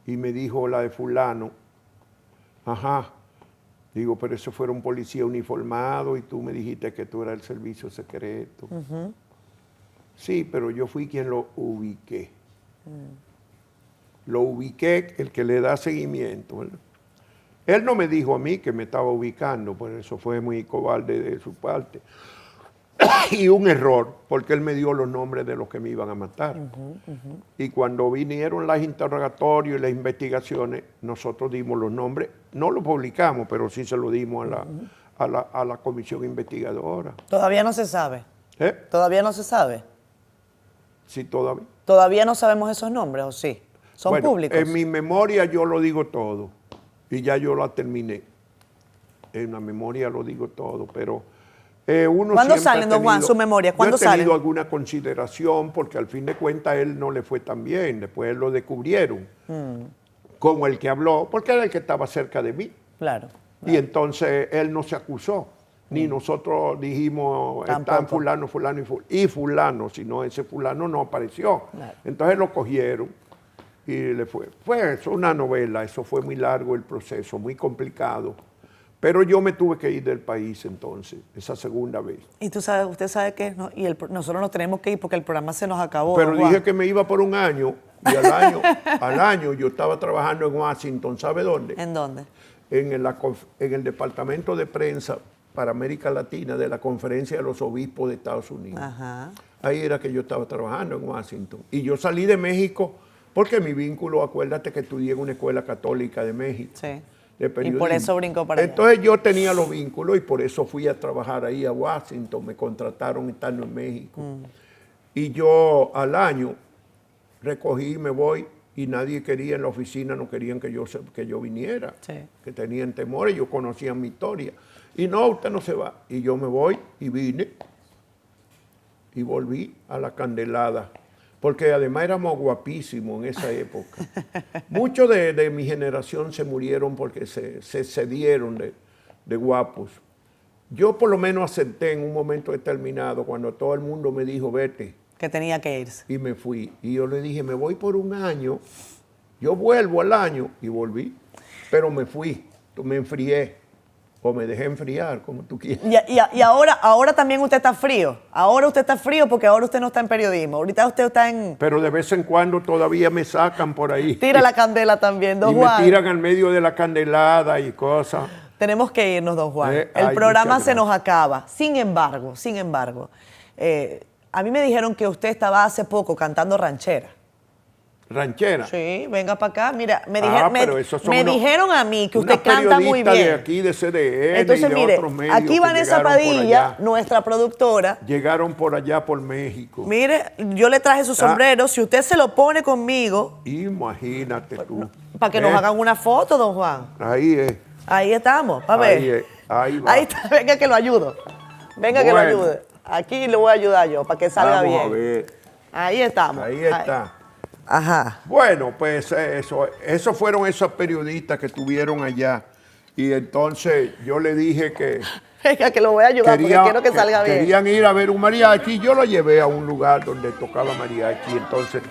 Y me dijo la de fulano, ajá. Digo, pero eso fuera un policía uniformado y tú me dijiste que tú eras el servicio secreto. Sí, pero yo fui quien lo ubiqué. Lo ubiqué, el que le da seguimiento, ¿verdad? Él no me dijo a mí que me estaba ubicando, por eso fue muy cobarde de su parte. Y un error, porque él me dio los nombres de los que me iban a matar. Y cuando vinieron los interrogatorios y las investigaciones, nosotros dimos los nombres, no los publicamos, pero sí se los dimos a la comisión investigadora. Todavía no se sabe. ¿Todavía no se sabe? Sí, todavía. ¿Todavía no sabemos esos nombres o sí? ¿Son públicos? En mi memoria yo lo digo todo. Y ya yo la terminé. En la memoria lo digo todo, pero ¿Cuándo salen, don Juan, su memoria? ¿Cuándo salen? Yo he tenido salen? alguna consideración porque al fin de cuentas a él no le fue tan bien. Después él lo descubrieron como el que habló, porque era el que estaba cerca de mí. Claro. Y entonces él no se acusó. Ni nosotros dijimos, están fulano y fulano, sino ese fulano no apareció. Claro. Entonces lo cogieron. Y le fue eso, una novela, eso fue muy largo el proceso, muy complicado. Pero yo me tuve que ir del país entonces, esa segunda vez. Y usted sabe que nosotros nos tenemos que ir porque el programa se nos acabó. Pero don dije Juan. que me iba por un año, y al año yo estaba trabajando en Washington, ¿sabe dónde? ¿En dónde? En el departamento de prensa para América Latina de la Conferencia de los Obispos de Estados Unidos. Ajá. Ahí era que yo estaba trabajando en Washington. Y yo salí de México porque mi vínculo, acuérdate que estudié en una escuela católica de México. Sí. De Y periodismo. por eso brincó para allá. Entonces yo tenía los vínculos y por eso fui a trabajar ahí a Washington, me contrataron estando en México. Y yo al año recogí, me voy y nadie quería en la oficina, no querían que yo viniera, que tenían temor, ellos conocían mi historia. Y no, usted no se va. Y yo me voy y vine y volví a la Candelada. Porque además éramos guapísimos en esa época. Muchos de mi generación se murieron porque se cedieron de guapos. yo por lo menos acepté en un momento determinado cuando todo el mundo me dijo, vete. Que tenía que irse. Y me fui. Y yo le dije, me voy por un año, yo vuelvo al año y volví. Pero me fui, me enfrié. O me dejé enfriar, como tú quieras. Y ahora también usted está frío. Ahora usted está frío porque ahora usted no está en periodismo. Ahorita usted está en... Pero de vez en cuando todavía me sacan por ahí. Tira la candela también, don y Juan. me tiran al medio de la candelada y cosas. Tenemos que irnos, don Juan. El programa se nos acaba. Sin embargo, a mí me dijeron que usted estaba hace poco cantando ranchera. ¿Ranchera? Sí, venga para acá. Mira, me dijeron a mí que usted canta muy bien. De aquí, de CDN. Entonces, y de mire, otros medios aquí Vanessa Padilla, nuestra productora. Llegaron por allá, por México. Mire, yo le traje su sombrero. Si usted se lo pone conmigo. Imagínate tú. Para que nos hagan una foto, don Juan. Ahí es. Ahí estamos, a ver. Ahí va. Ahí está, venga que lo ayudo. Venga que lo ayude. Aquí le voy a ayudar yo, para que salga bien. Vamos a ver. Ahí estamos. Ahí está. Ajá. Bueno, pues eso fueron esos periodistas que estuvieron allá. Y entonces yo le dije que... Venga, que lo voy a ayudar porque quiero que salga bien. Querían ir a ver un mariachi. Yo lo llevé a un lugar donde tocaba mariachi. Entonces,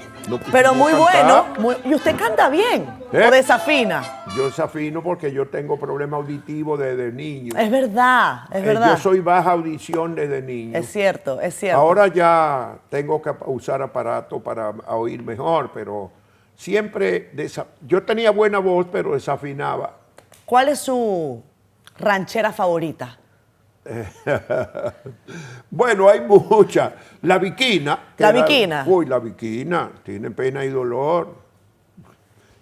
pero muy bueno. ¿Y usted canta bien? ¿O desafina? Yo desafino porque yo tengo problema auditivo desde niño. Es verdad, es verdad. Yo soy baja audición desde niño. Es cierto, es cierto. Ahora ya tengo que usar aparato para oír mejor, pero siempre... Yo tenía buena voz, pero desafinaba. ¿Cuál es su ranchera favorita? Bueno, hay muchas. La Viquina. ¿La Viquina? Uy, la Viquina. Tiene pena y dolor.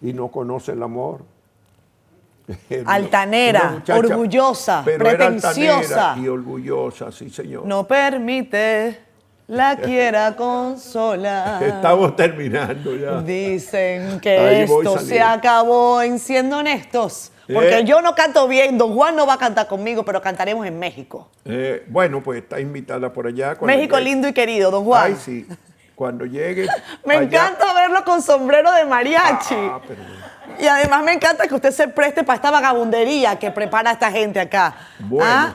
Y no conoce el amor. Altanera, orgullosa, pero pretenciosa. Era altanera y orgullosa, sí, señor. No permite la quiera consolar. Estamos terminando ya. Dicen que esto se acabó en Siendo Honestos. Porque yo no canto bien, don Juan no va a cantar conmigo, pero cantaremos en México. Bueno, pues está invitada por allá. México lindo y querido, don Juan. Ay, sí. Cuando llegue. Me encanta verlo con sombrero de mariachi. Y además me encanta que usted se preste para esta vagabundería que prepara esta gente acá. Bueno.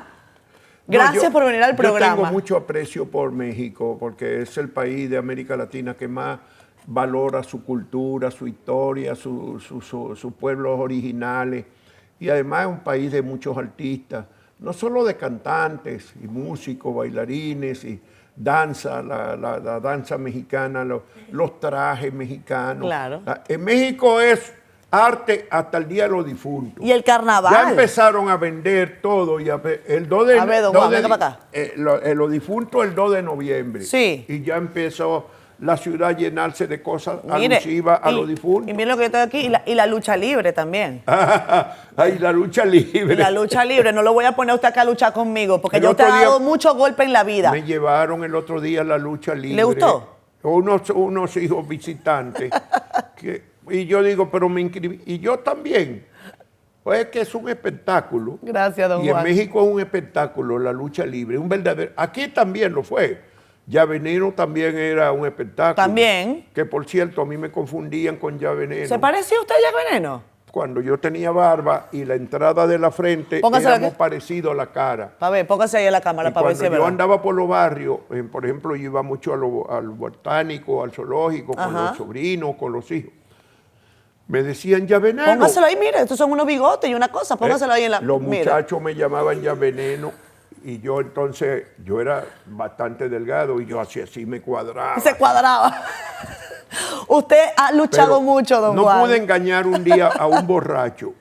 Gracias por venir al programa. Yo tengo mucho aprecio por México, porque es el país de América Latina que más valora su cultura, su historia, sus pueblos originales. Y además es un país de muchos artistas, no solo de cantantes y músicos, bailarines y danza, la danza mexicana, los trajes mexicanos. Claro. En México es arte hasta el Día de los Difuntos. Y el carnaval. Ya empezaron a vender todo. Y el 2 de, a ver, don Juan, venga para acá. Los difuntos el 2 de noviembre. Sí. Y ya empezó la ciudad a llenarse de cosas alusivas a los difuntos. Y mire lo que yo estoy aquí, y la lucha libre también. Ay, la lucha libre. Y la lucha libre, no lo voy a poner a usted acá a luchar conmigo, porque yo te he dado muchos golpes en la vida. Me llevaron el otro día a la lucha libre. ¿Le gustó? Unos hijos visitantes. Y yo digo, pero me inscribí. Y yo también. Pues es que es un espectáculo. Gracias, don Juan. Y en México es un espectáculo, la lucha libre. Un verdadero. Aquí también lo fue. Ya Veneno también era un espectáculo. También. Que por cierto, a mí me confundían con Ya Veneno. ¿Se parecía usted a Ya Veneno? Cuando yo tenía barba y la entrada de la frente éramos parecido a la cara. A ver, póngase ahí a la cámara para ver si es verdad. Cuando yo andaba por los barrios, por ejemplo, yo iba mucho al botánico, al zoológico, con los sobrinos, con los hijos. Me decían Ya Veneno. Póngaselo ahí, mire, estos son unos bigotes y una cosa, póngaselo ahí en la... Los muchachos me llamaban Ya Veneno. Y yo entonces, yo era bastante delgado y yo así me cuadraba. Se cuadraba. Usted ha luchado mucho, don Juan. No pude engañar un día a un borracho.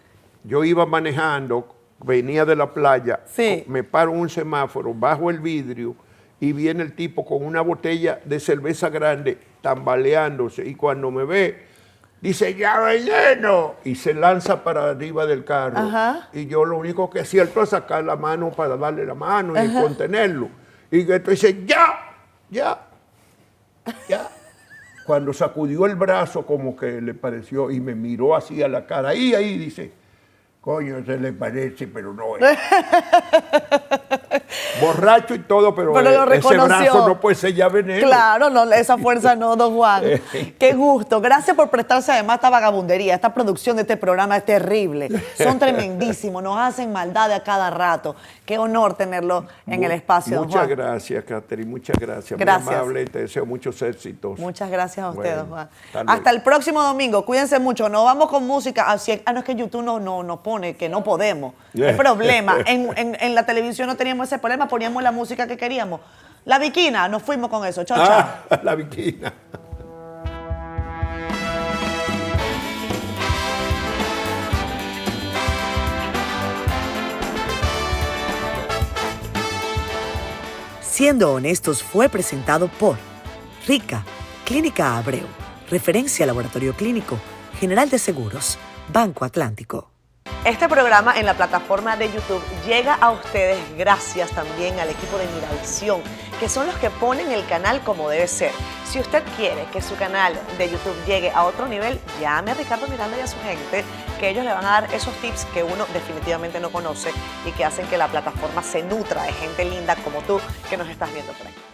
Yo iba manejando, venía de la playa, me paro en un semáforo, bajo el vidrio y viene el tipo con una botella de cerveza grande tambaleándose. Y cuando me ve, dice, Ya Veneno, y se lanza para arriba del carro. Y yo lo único que acierto es sacar la mano para darle la mano y contenerlo. Y entonces dice, ya. Cuando sacudió el brazo como que le pareció y me miró así a la cara. Ahí dice, coño, se le parece, pero no es. Borracho y todo, pero lo ese reconoció. brazo no puede ser ya veneno. Claro, no, esa fuerza no, don Juan. Qué gusto. Gracias por prestarse además a esta vagabundería. Esta producción de este programa es terrible. Son tremendísimos, nos hacen maldad a cada rato. Qué honor tenerlo en el espacio, don Juan. Muchas gracias, Catherine, muchas gracias. Gracias. Muy amable y te deseo muchos éxitos. Muchas gracias a usted, Bueno, don Juan. hasta Hasta el próximo domingo. Cuídense mucho. Nos vamos con música. No, es que YouTube no pone que no podemos. El problema. En la televisión no teníamos ese problema. Poníamos la música que queríamos. La Viquina. Nos fuimos con eso. Chao, chao. La Viquina. Siendo Honestos fue presentado por Rica, Clínica Abreu, Referencia Laboratorio Clínico, General de Seguros, Banco Atlántico. Este programa en la plataforma de YouTube llega a ustedes gracias también al equipo de Miravisión, que son los que ponen el canal como debe ser. Si usted quiere que su canal de YouTube llegue a otro nivel, llame a Ricardo Miranda y a su gente, que ellos le van a dar esos tips que uno definitivamente no conoce y que hacen que la plataforma se nutra de gente linda como tú que nos estás viendo por aquí.